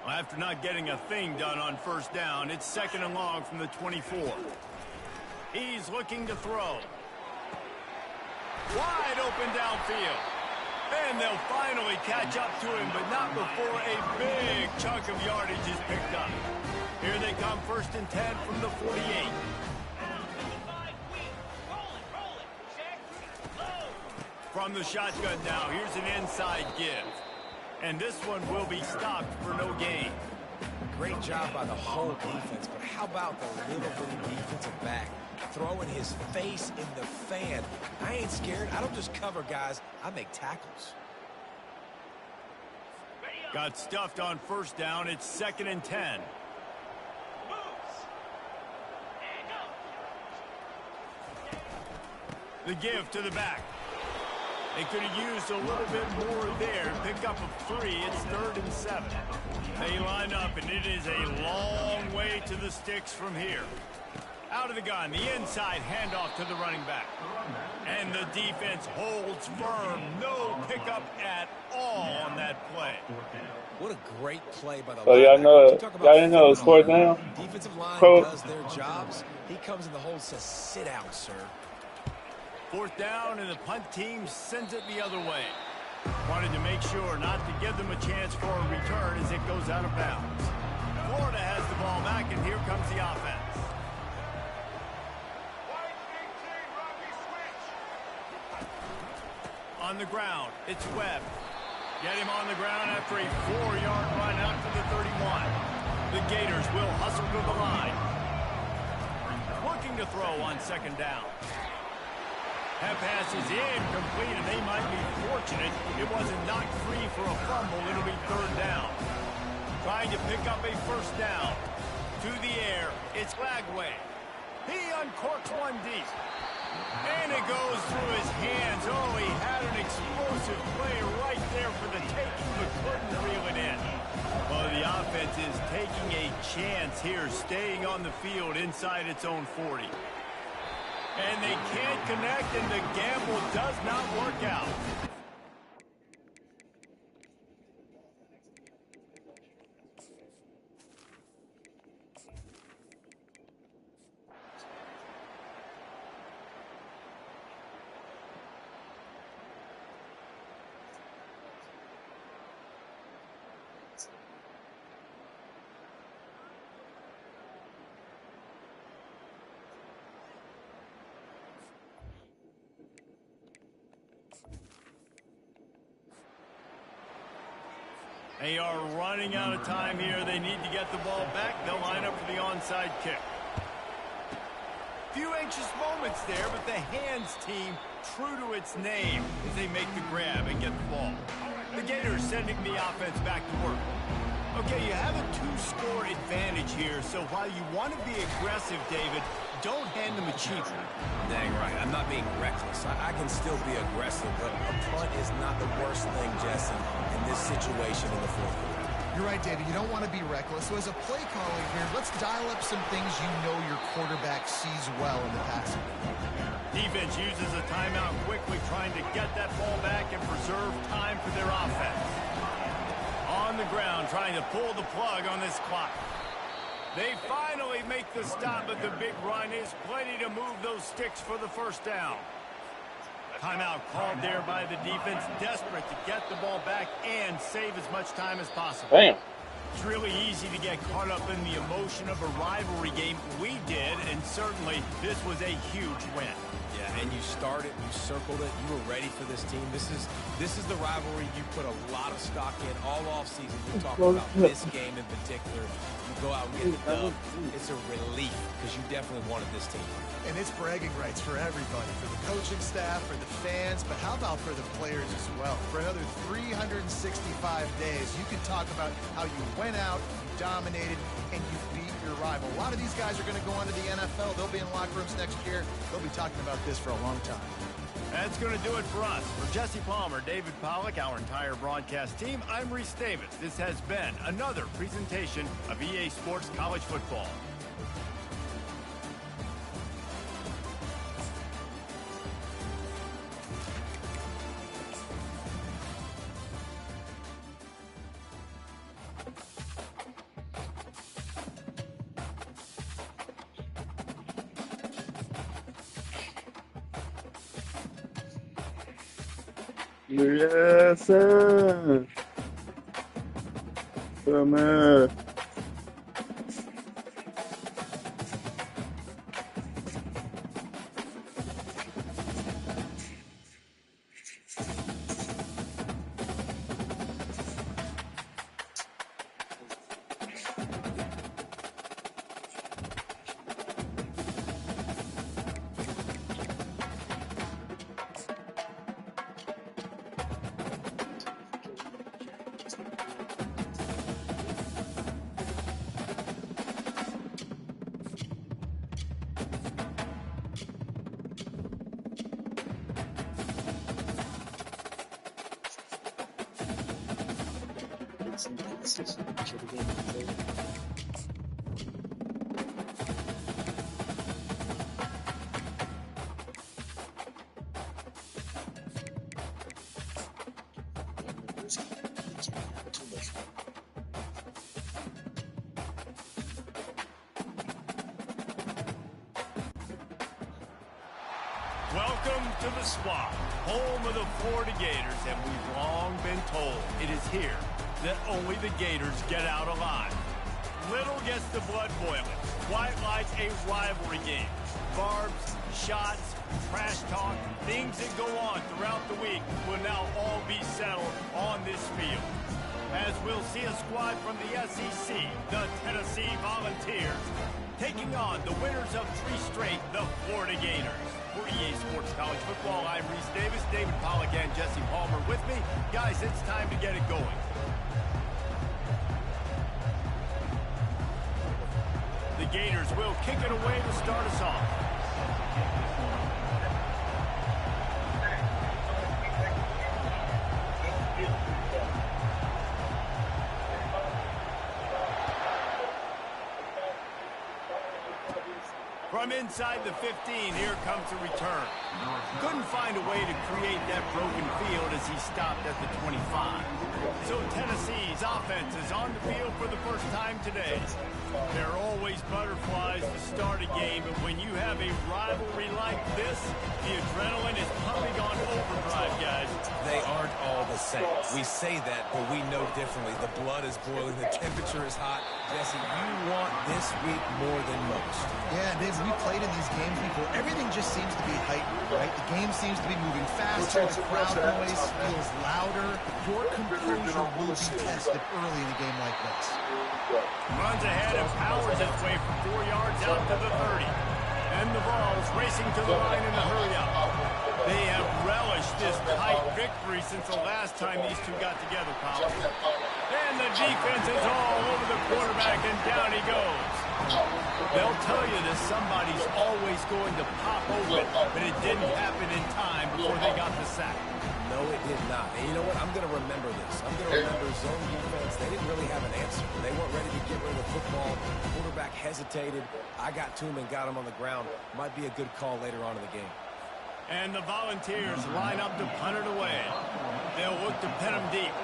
C: Well, after not getting a thing done on first down, it's 2nd and long from the 24. He's looking to throw. Wide open downfield. And they'll finally catch up to him, but not before a big chunk of yardage is picked up. Here they come, 1st and 10 from the 48. From the shotgun now, here's an inside give. And this one will be stopped for no gain.
A: Great job by the whole defense, but how about the little bitty defensive back throwing his face in the fan? I ain't scared. I don't just cover guys. I make tackles.
C: Got stuffed on first down. It's 2nd and 10. The give to the back. They could have used a little bit more there. Pick up a 3. It's 3rd and 7. They line up, and it is a long way to the sticks from here. Out of the gun, the inside handoff to the running back. And the defense holds firm. No pickup at all on that play.
A: What a great play by the
B: So y'all didn't know it's 4th down?
A: defensive line
B: Pro.
A: does their jobs. He comes in the hole and says, sit down, sir.
C: 4th down, and the punt team sends it the other way. Wanted to make sure not to give them a chance for a return as it goes out of bounds. Florida has the ball back, and here comes the offense. On the ground, it's Webb. Get him on the ground after a 4-yard run out to the 31. The Gators will hustle to the line. Looking to throw on 2nd down. That pass is incomplete, and they might be fortunate it wasn't knocked free for a fumble. It'll be 3rd down. Trying to pick up a 1st down. To the air, it's Wwe2k24. He uncorks one deep. And it goes through his hands. Oh, he had an explosive play right there for the taking, but couldn't reel it in. Well, the offense is taking a chance here, staying on the field inside its own 40. And they can't connect, and the gamble does not work out. They are running out of time here. They need to get the ball back. They'll line up for the onside kick. Few anxious moments there, but the hands team, true to its name, as they make the grab and get the ball. The Gators sending the offense back to work. Okay, you have a 2-score advantage here, so while you want to be aggressive, David, don't hand them a cheap one.
A: Dang right. I'm not being reckless. I can still be aggressive, but a punt is not the worst thing, Jesse, in this situation in the 4th quarter.
D: You're right, David. You don't want to be reckless. So as a play caller here, let's dial up some things you know your quarterback sees well in the passing.
C: Defense uses a timeout quickly, trying to get that ball back and preserve time for their offense. On the ground, trying to pull the plug on this clock. They finally make the stop, but the big run is plenty to move those sticks for the 1st down. Timeout called there by the defense, desperate to get the ball back and save as much time as possible.
B: Damn.
C: It's really easy to get caught up in the emotion of a rivalry game. We did, and certainly this was a huge win.
A: Yeah, and you started, you circled it, you were ready for this team. This is the rivalry you put a lot of stock in all offseason. We're talking about this game in particular. You go out and get the dub. It's a relief because you definitely wanted this team.
D: And it's bragging rights for everybody, for the coaching staff, for the fans, but how about for the players as well? For another 365 days, you can talk about how you went out, you dominated, and you beat your rival. A lot of these guys are going to go on to the NFL. They'll be in locker rooms next year. They'll be talking about this for a long time.
C: That's going to do it for us. For Jesse Palmer, David Pollack, our entire broadcast team, I'm Reese Davis. This has been another presentation of EA Sports College Football.
B: Yes, sir. Come here.
C: Welcome to the Swamp, home of the Florida Gators, and we've long been told it is here that only the Gators get out alive. Little gets the blood boiling, quite like a rivalry game. Barbs, shots, trash talk, things that go on throughout the week will now all be settled on this field. As we'll see a squad from the SEC, the Tennessee Volunteers, taking on the winners of 3 straight, the Florida Gators. For EA Sports College Football, I'm Reese Davis, David Pollack, and Jesse Palmer with me. Guys, it's time to get it going. The Gators will kick it away to start us off. From inside the 15, here comes the return. Couldn't find a way to create that broken field as he stopped at the 25. So Tennessee's offense is on the field for the first time today. There are always butterflies to start a game, but when you have a rivalry like this, the adrenaline is pumping on overdrive, guys.
A: They aren't all the same. We say that, but we know differently. The blood is boiling. The temperature is hot. Jesse, you want this week more than most.
D: Yeah, Dave, we played in these games before. Everything just seems to be heightened, right? The game seems to be moving faster. The crowd noise feels louder. Your composure will be tested early in a game like this.
C: Runs ahead and powers his way for 4 yards out to the 30. And the Vols racing to the line in a hurry-up. They have relished this tight victory since the last time these two got together, Powell. And the defense is all over the quarterback, and down he goes. They'll tell you that somebody's always going to pop open, but it didn't happen in time before they got the sack.
A: No, it did not. And you know what? I'm going to remember this. I'm going to remember zone defense. They didn't really have an answer. They weren't ready to get rid of the football. Quarterback hesitated. I got to him and got him on the ground. Might be a good call later on in the game.
C: And the Volunteers line up to punt it away. They'll look to pin him deep.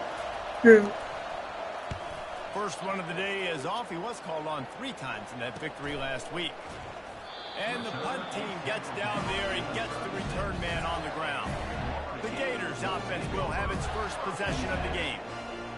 C: First one of the day is off. He was called on 3 times in that victory last week. And the punt team gets down there and gets the return man on the ground. The Gators offense will have its first possession of the game.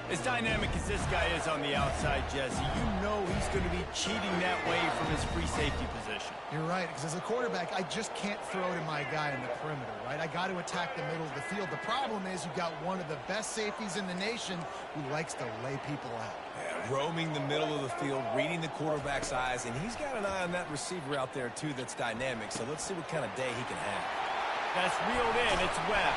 C: As dynamic as this guy is on the outside, Jesse, you know he's going to be cheating that way from his free safety position.
D: You're right, because as a quarterback, I just can't throw to my guy in the perimeter, right? I got to attack the middle of the field. The problem is you've got one of the best safeties in the nation who likes to lay people out.
A: Yeah, roaming the middle of the field, reading the quarterback's eyes, and he's got an eye on that receiver out there, too, that's dynamic. So let's see what kind of day he can have.
C: That's reeled in. It's Webb.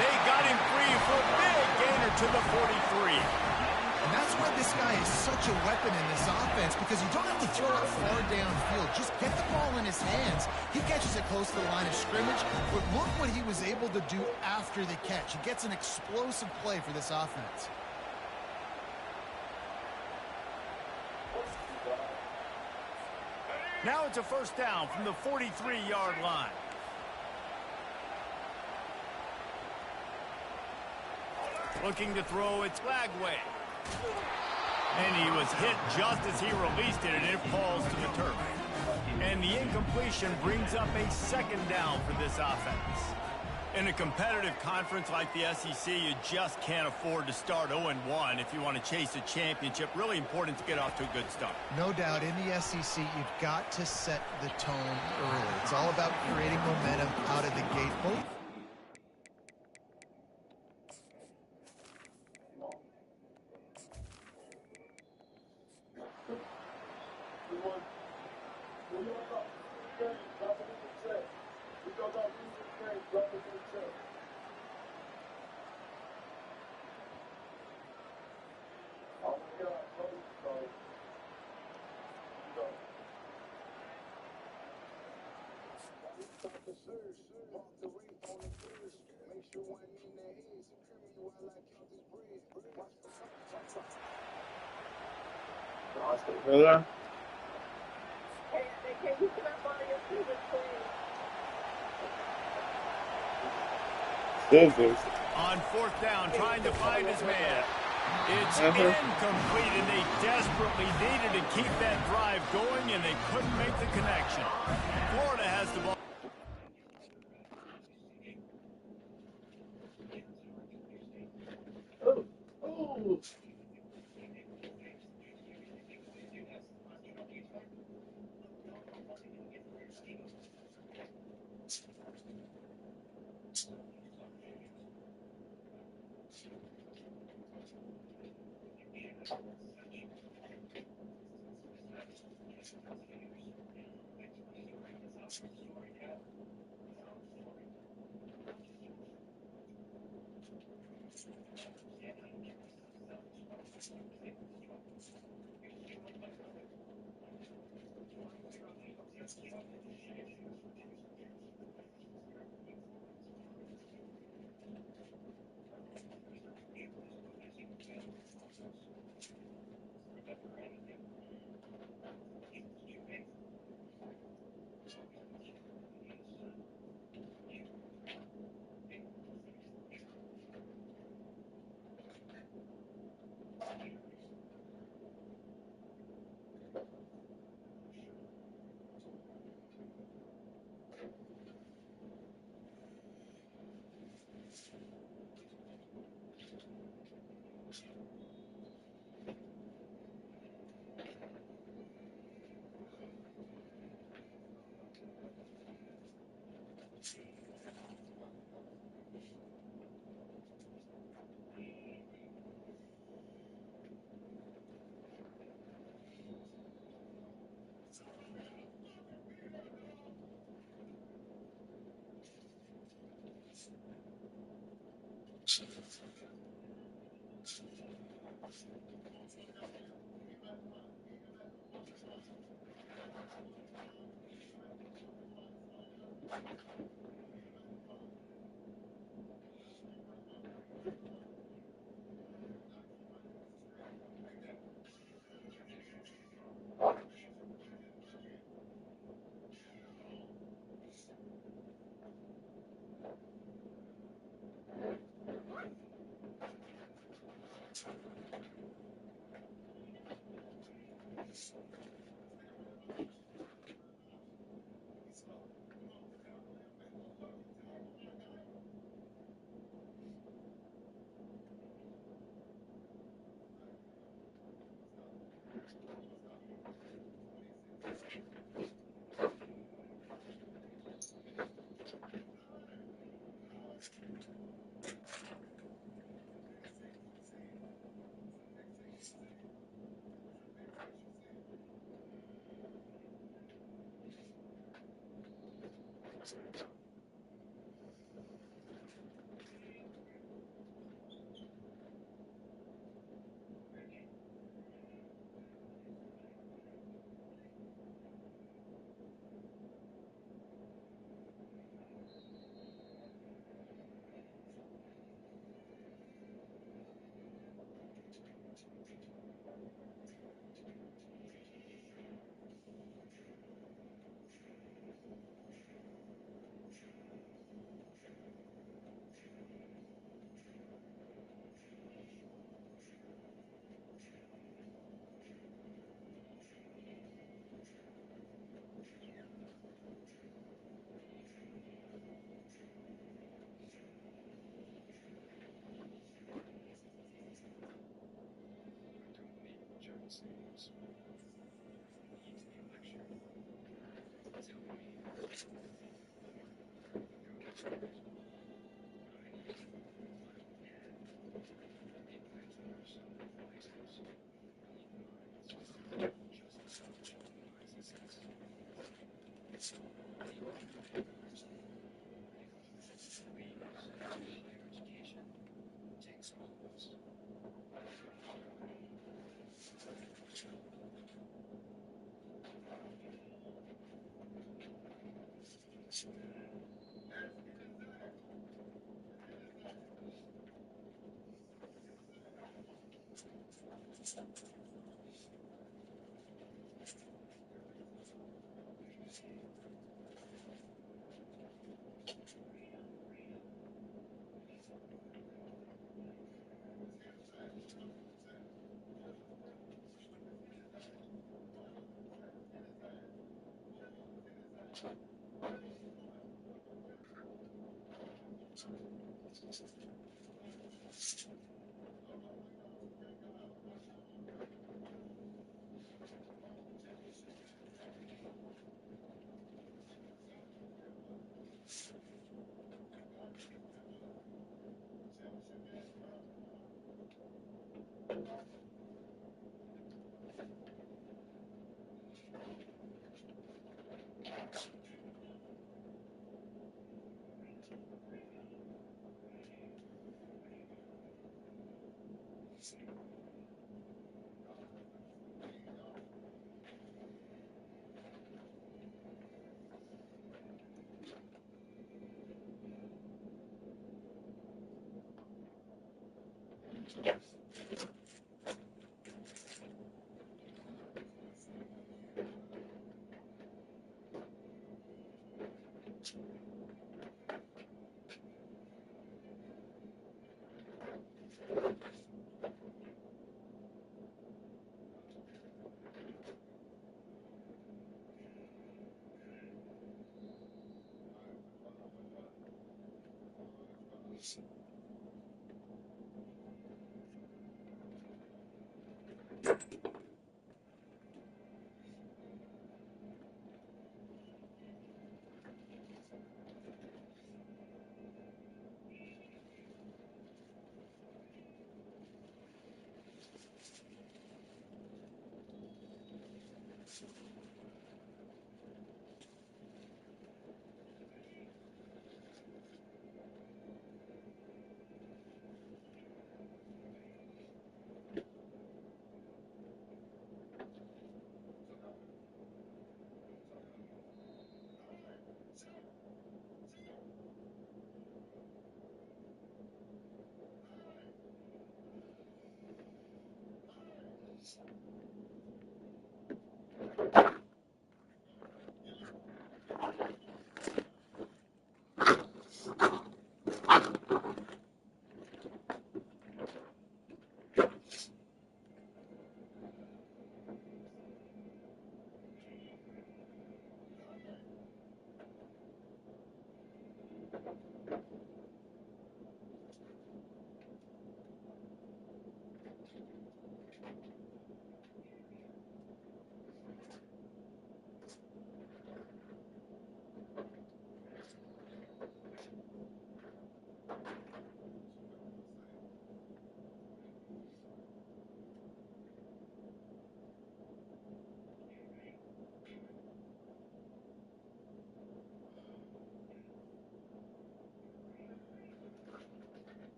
C: They got him free for a big gainer to the 43.
D: And that's why this guy is such a weapon in this offense, because you don't have to throw it far downfield. Just get the ball in his hands. He catches it close to the line of scrimmage, but look what he was able to do after the catch. He gets an explosive play for this offense.
C: Now it's a first down from the 43-yard line. Looking to throw, it's Wwe2k24. And he was hit just as he released it, and it falls to the turf. And the incompletion brings up a second down for this offense. In a competitive conference like the SEC, you just can't afford to start 0-1 if you want to chase a championship. Really important to get off to a good start.
D: No doubt, in the SEC, you've got to set the tone early. It's all about creating momentum out of the gate.
B: ¿Verdad? Scissors.
C: On fourth down, trying to find his man. It's incomplete, and they desperately needed to keep that drive going, and they couldn't make the connection. Florida has the ball.
B: Oh.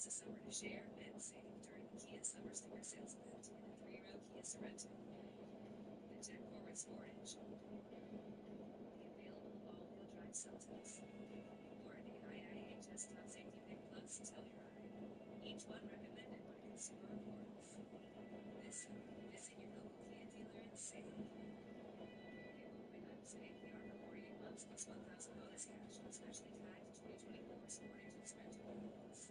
F: This is summer to share and save during the Kia Summer Sticker Sales event in the 3-row Kia Sorento. The Jet Forward Sportage. The available all-wheel drive Seltos. Or the IIHS Top Safety Pick Plus Telluride. Each one recommended by Consumer Reports. This summer, visit your local Kia dealer and save. Get one quick save APR for 48 months plus 1,000 bonus cash on specially tagged 2024 Sportage's rental vehicles.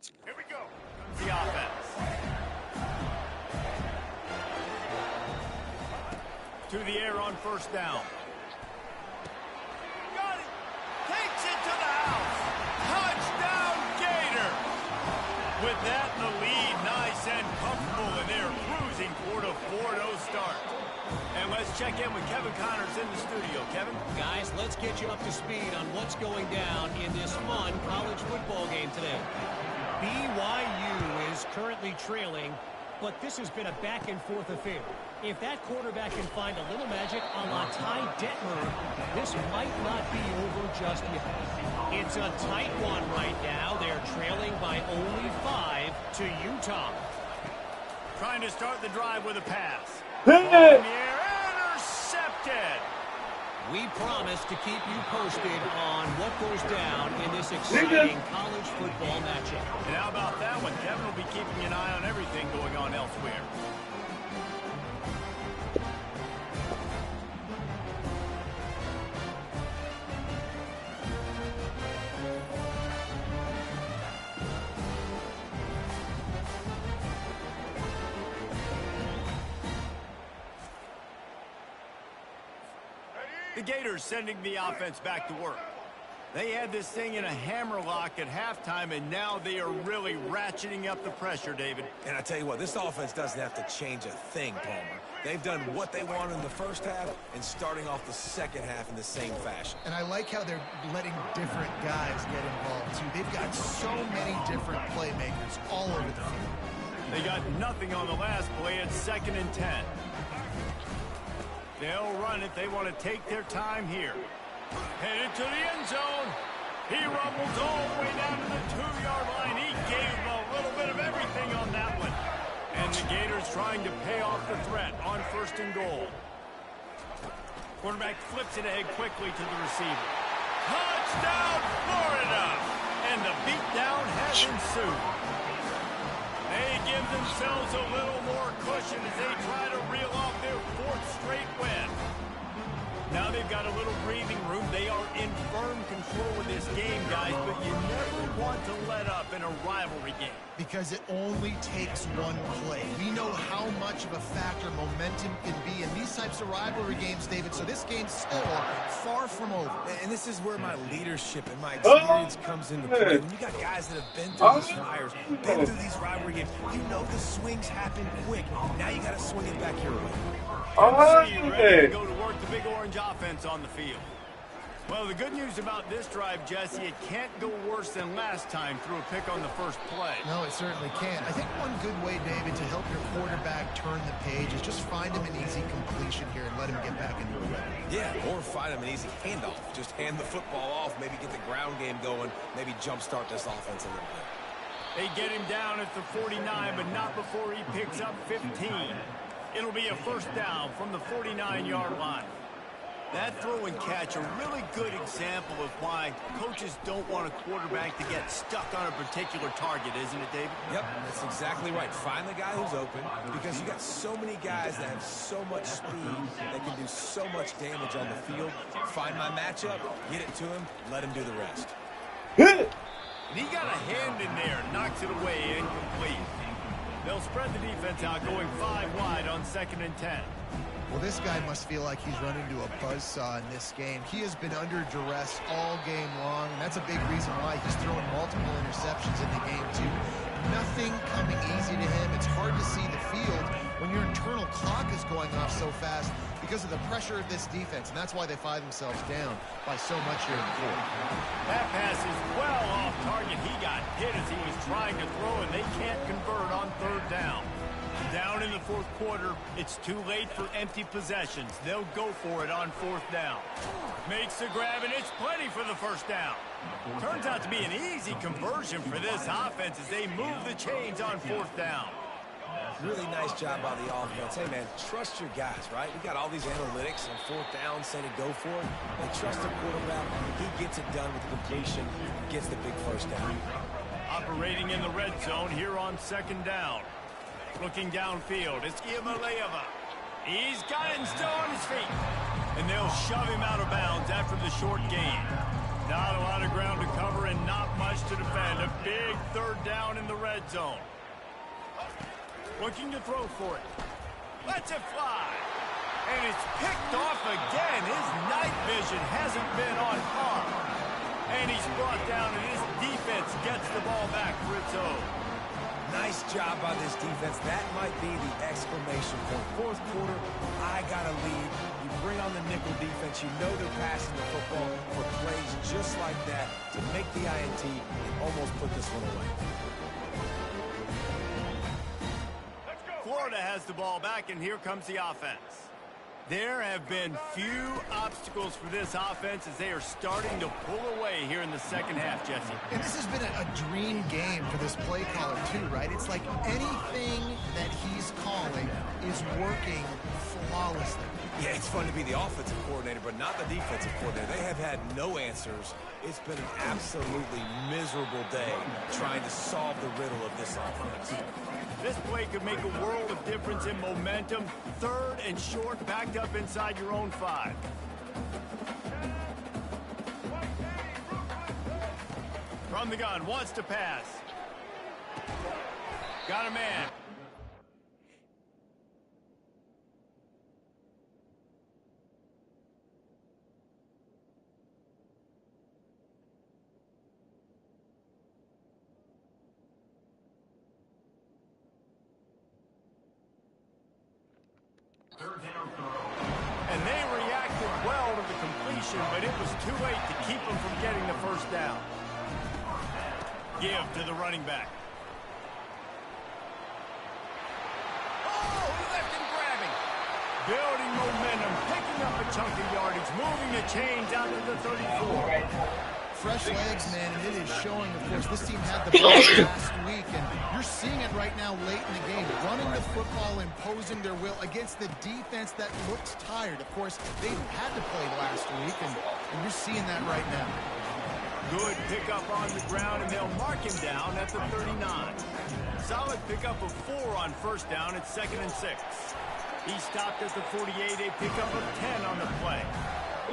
C: Here we go. The offense. To the air on first down. Got it. Takes it to the house. Touchdown, Gator. With that in the lead, nice and comfortable, and they're cruising toward a 4-0 start. And let's check in with Kevin Connors in the studio. Kevin?
G: Guys, let's get you up to speed on what's going down in this fun college football game today. BYU is currently trailing, but this has been a back-and-forth affair. If that quarterback can find a little magic a la Ty Detmer, this might not be over just yet. It's a tight one right now. They're trailing by only 5 to Utah.
C: Trying to start the drive with a pass.
B: Hey!
C: Ball in the air, intercepted.
G: We promise to keep you posted on what goes down in this exciting college football matchup.
C: And how about that one? Kevin will be keeping an eye on everything going on elsewhere. The Gators sending the offense back to work. They had this thing in a hammerlock at halftime, and now they are really ratcheting up the pressure, David.
A: And I tell you what, this offense doesn't have to change a thing, Palmer. They've done what they wanted in the first half and starting off the second half in the same fashion.
D: And I like how they're letting different guys get involved, too. They've got so many different playmakers all over the field.
C: They got nothing on the last play. It's 2nd and 10. They'll run it. They want to take their time here. Headed to the end zone. He rumbles all the way down to the 2-yard line. He gave them a little bit of everything on that one. And the Gators trying to pay off the threat on 1st and goal. Quarterback flips it ahead quickly to the receiver. Touchdown, Florida! And the beatdown has ensued. They give themselves a little more cushion as they try to reel off their 4th straight win. Now they've got a little breathing room. They are in firm control of this game, guys, but you never want to let up in a rivalry game.
D: Because it only takes one play. We know how much of a factor momentum can be in these types of rivalry games, David, so this game's still far from over.
A: And this is where my leadership and my experience comes into play. When you got guys that have been through these fires, been through these rivalry games, you know the swings happen quick. Now you got to swing it back your way.
C: Ready to go to work the big orange offense on the field. Well, the good news about this drive, Jesse, it can't go worse than last time through a pick on the first play.
D: No, it certainly can't. I think one good way, David, to help your quarterback turn the page is just find him an easy completion here and let him get back into the rhythm.
A: Yeah, or find him an easy handoff. Just hand the football off, maybe get the ground game going, maybe jumpstart this offense a little bit.
C: They get him down at the 49, but not before he picks up 15. It'll be a 1st down from the 49-yard line. That throw and catch, a really good example of why coaches don't want a quarterback to get stuck on a particular target, isn't it, David?
A: Yep, that's exactly right. Find the guy who's open, because you got so many guys that have so much speed that can do so much damage on the field. Find my matchup, get it to him, let him do the rest.
C: And he got a hand in there, knocks it away, incomplete. They'll spread the defense out, going 5 wide on 2nd and 10.
D: Well, this guy must feel like he's run into a buzzsaw in this game. He has been under duress all game long, and that's a big reason why he's throwing multiple interceptions in the game, too. Nothing coming easy to him. It's hard to see the field when your internal clock is going off so fast because of the pressure of this defense, and that's why they find themselves down by so much here in the fourth.
C: That pass is well off target. He got hit as he was trying to throw, and they can't convert on 3rd down. Down in the 4th quarter, it's too late for empty possessions. They'll go for it on 4th down. Makes the grab, and it's plenty for the 1st down. Turns out to be an easy conversion for this offense as they move the chains on 4th down.
A: Really nice job by the offense. Hey, man, trust your guys, right? We got all these analytics on 4th down, say to go for it. They trust the quarterback. He gets it done with the completion, gets the big 1st down.
C: Operating in the red zone here on 2nd down. Looking downfield, it's Iamaleava. He's got it and still on his feet. And they'll shove him out of bounds after the short gain. Not a lot of ground to cover and not much to defend. A big third down in the red zone. Looking to throw for it. Lets it fly. And it's picked off again. His night vision hasn't been on par. And he's brought down, and his defense gets the ball back for its own.
A: Nice job by this defense. That might be the exclamation point. Fourth quarter, I got a lead. You bring on the nickel defense. You know they're passing the football for plays just like that to make the INT and almost put this one away.
C: Florida has the ball back, and here comes the offense. There have been few obstacles for this offense as they are starting to pull away here in the second half, Jesse.
D: And this has been a dream game for this play caller, too, right? It's like anything that he's calling is working flawlessly.
A: Yeah, it's fun to be the offensive coordinator, but not the defensive coordinator. They have had no answers. It's been an absolutely miserable day trying to solve the riddle of this offense.
C: This play could make a world of difference in momentum. Third and short, backed up inside your own 5. From the gun, wants to pass. Got a man. And they reacted well to the completion, but it was too late to keep them from getting the first down. Give to the running back. Oh, he left him grabbing. Building momentum, picking up a chunk of yardage, moving the chains out to the 34.
D: Fresh legs, man, and it is showing, of course, this team had the ball last week, and you're seeing it right now late in the game. Running the football, imposing their will against the defense that looks tired. Of course, they had to play last week, and you're seeing that right now.
C: Good pickup on the ground, and they'll mark him down at the 39. Solid pickup of 4 on first down at 2nd and 6. He stopped at the 48, a pickup of 10 on the play.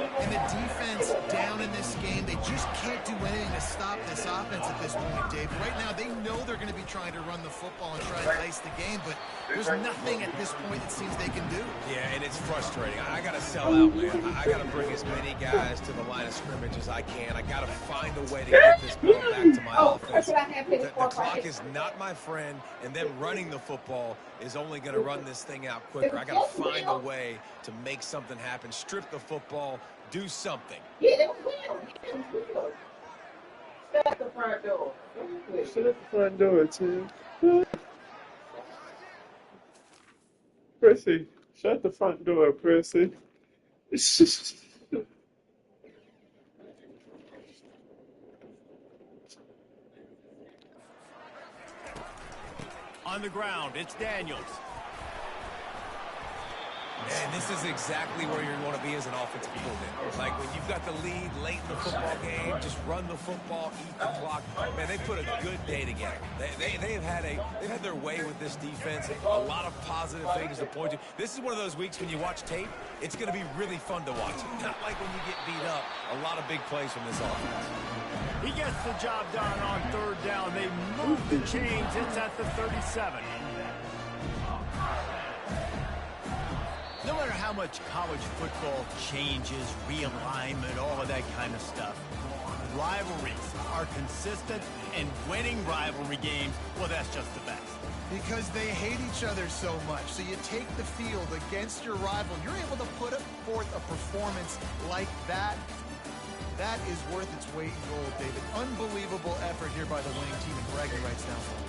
D: And the defense down in this game, they just can't do anything to stop this offense at this point, Dave. Right now, they know they're going to be trying to run the football and try and ice the game, but there's nothing at this point it seems they can do.
A: Yeah, and it's frustrating. I got to sell out, man. I got to bring as many guys to the line of scrimmage as I can. I got to find a way to get this ball back to my offense. The clock is not my friend, and them running the football is only going to run this thing out quicker. I got to find a way to make something happen, strip the football, do something.
F: Shut the front door.
B: Shut the front door, Tim. Prissy, shut the front door, Prissy.
C: On the ground, it's Daniels.
A: And this is exactly where you want to be as an offensive coordinator. Like when you've got the lead late in the football game, just run the football, eat the clock. Man, they put a good day together. They've had their way with this defense. A lot of positive things to point to. This is one of those weeks when you watch tape, it's going to be really fun to watch. Not like when you get beat up. A lot of big plays from this offense.
C: He gets the job done on third down. They move the chains. It's at the 37. No matter how much college football changes, realignment, all of that kind of stuff, rivalries are consistent, and winning rivalry games, well, that's just the best.
D: Because they hate each other so much. So you take the field against your rival. You're able to put forth a performance like that. That is worth its weight in gold, David. Unbelievable effort here by the winning team, and bragging rights down front.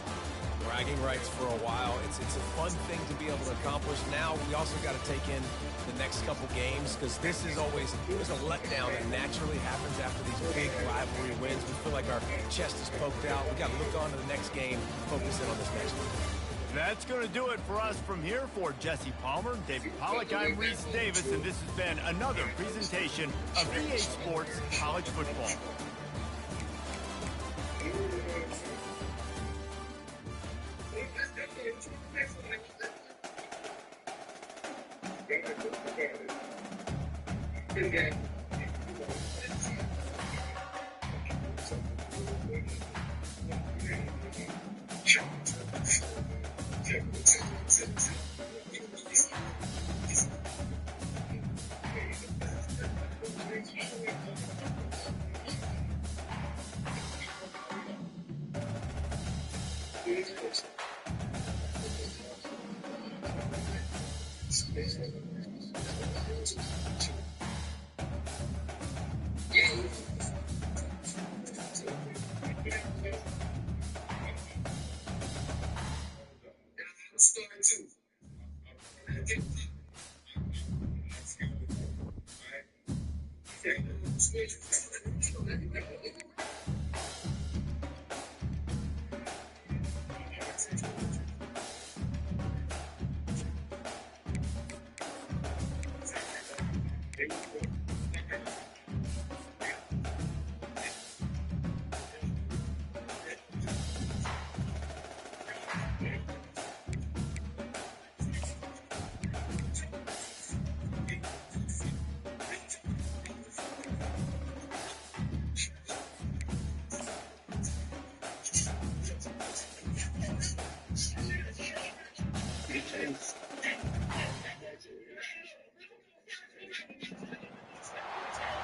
A: Bragging rights for a while. It's a fun thing to be able to accomplish. Now we also got to take in the next couple games because this is always there's a letdown that naturally happens after these big rivalry wins. We feel like our chest is poked out. We got to look on to the next game, focus in on this next one.
C: That's going to do it for us from here. For Jesse Palmer, David Pollack, I'm Reese Davis, and this has been another presentation of EA Sports College Football.
F: Good game.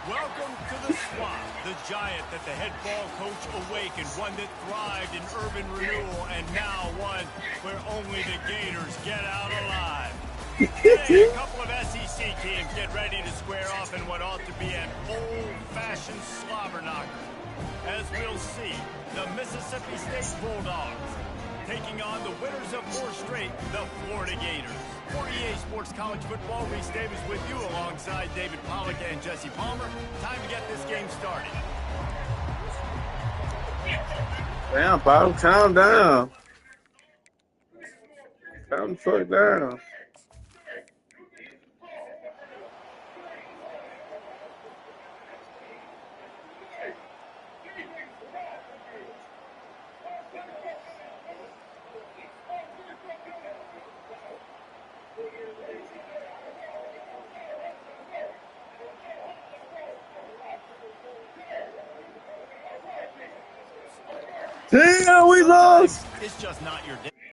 C: Welcome to the Swamp, the giant that the head ball coach awakened, one that thrived in urban renewal, and now one where only the Gators get out alive. Today, a couple of SEC teams get ready to square off in what ought to be an old-fashioned slobber knocker. As we'll see, the Mississippi State Bulldogs taking on the winners of 4 straight, the Florida Gators. For EA Sports College Football, Reese Davis with you alongside David Pollack and Jesse Palmer. Time to get this game started.
B: Damn, Bob, calm down. Calm the fuck down. Damn, we lost.
C: It's just not your day.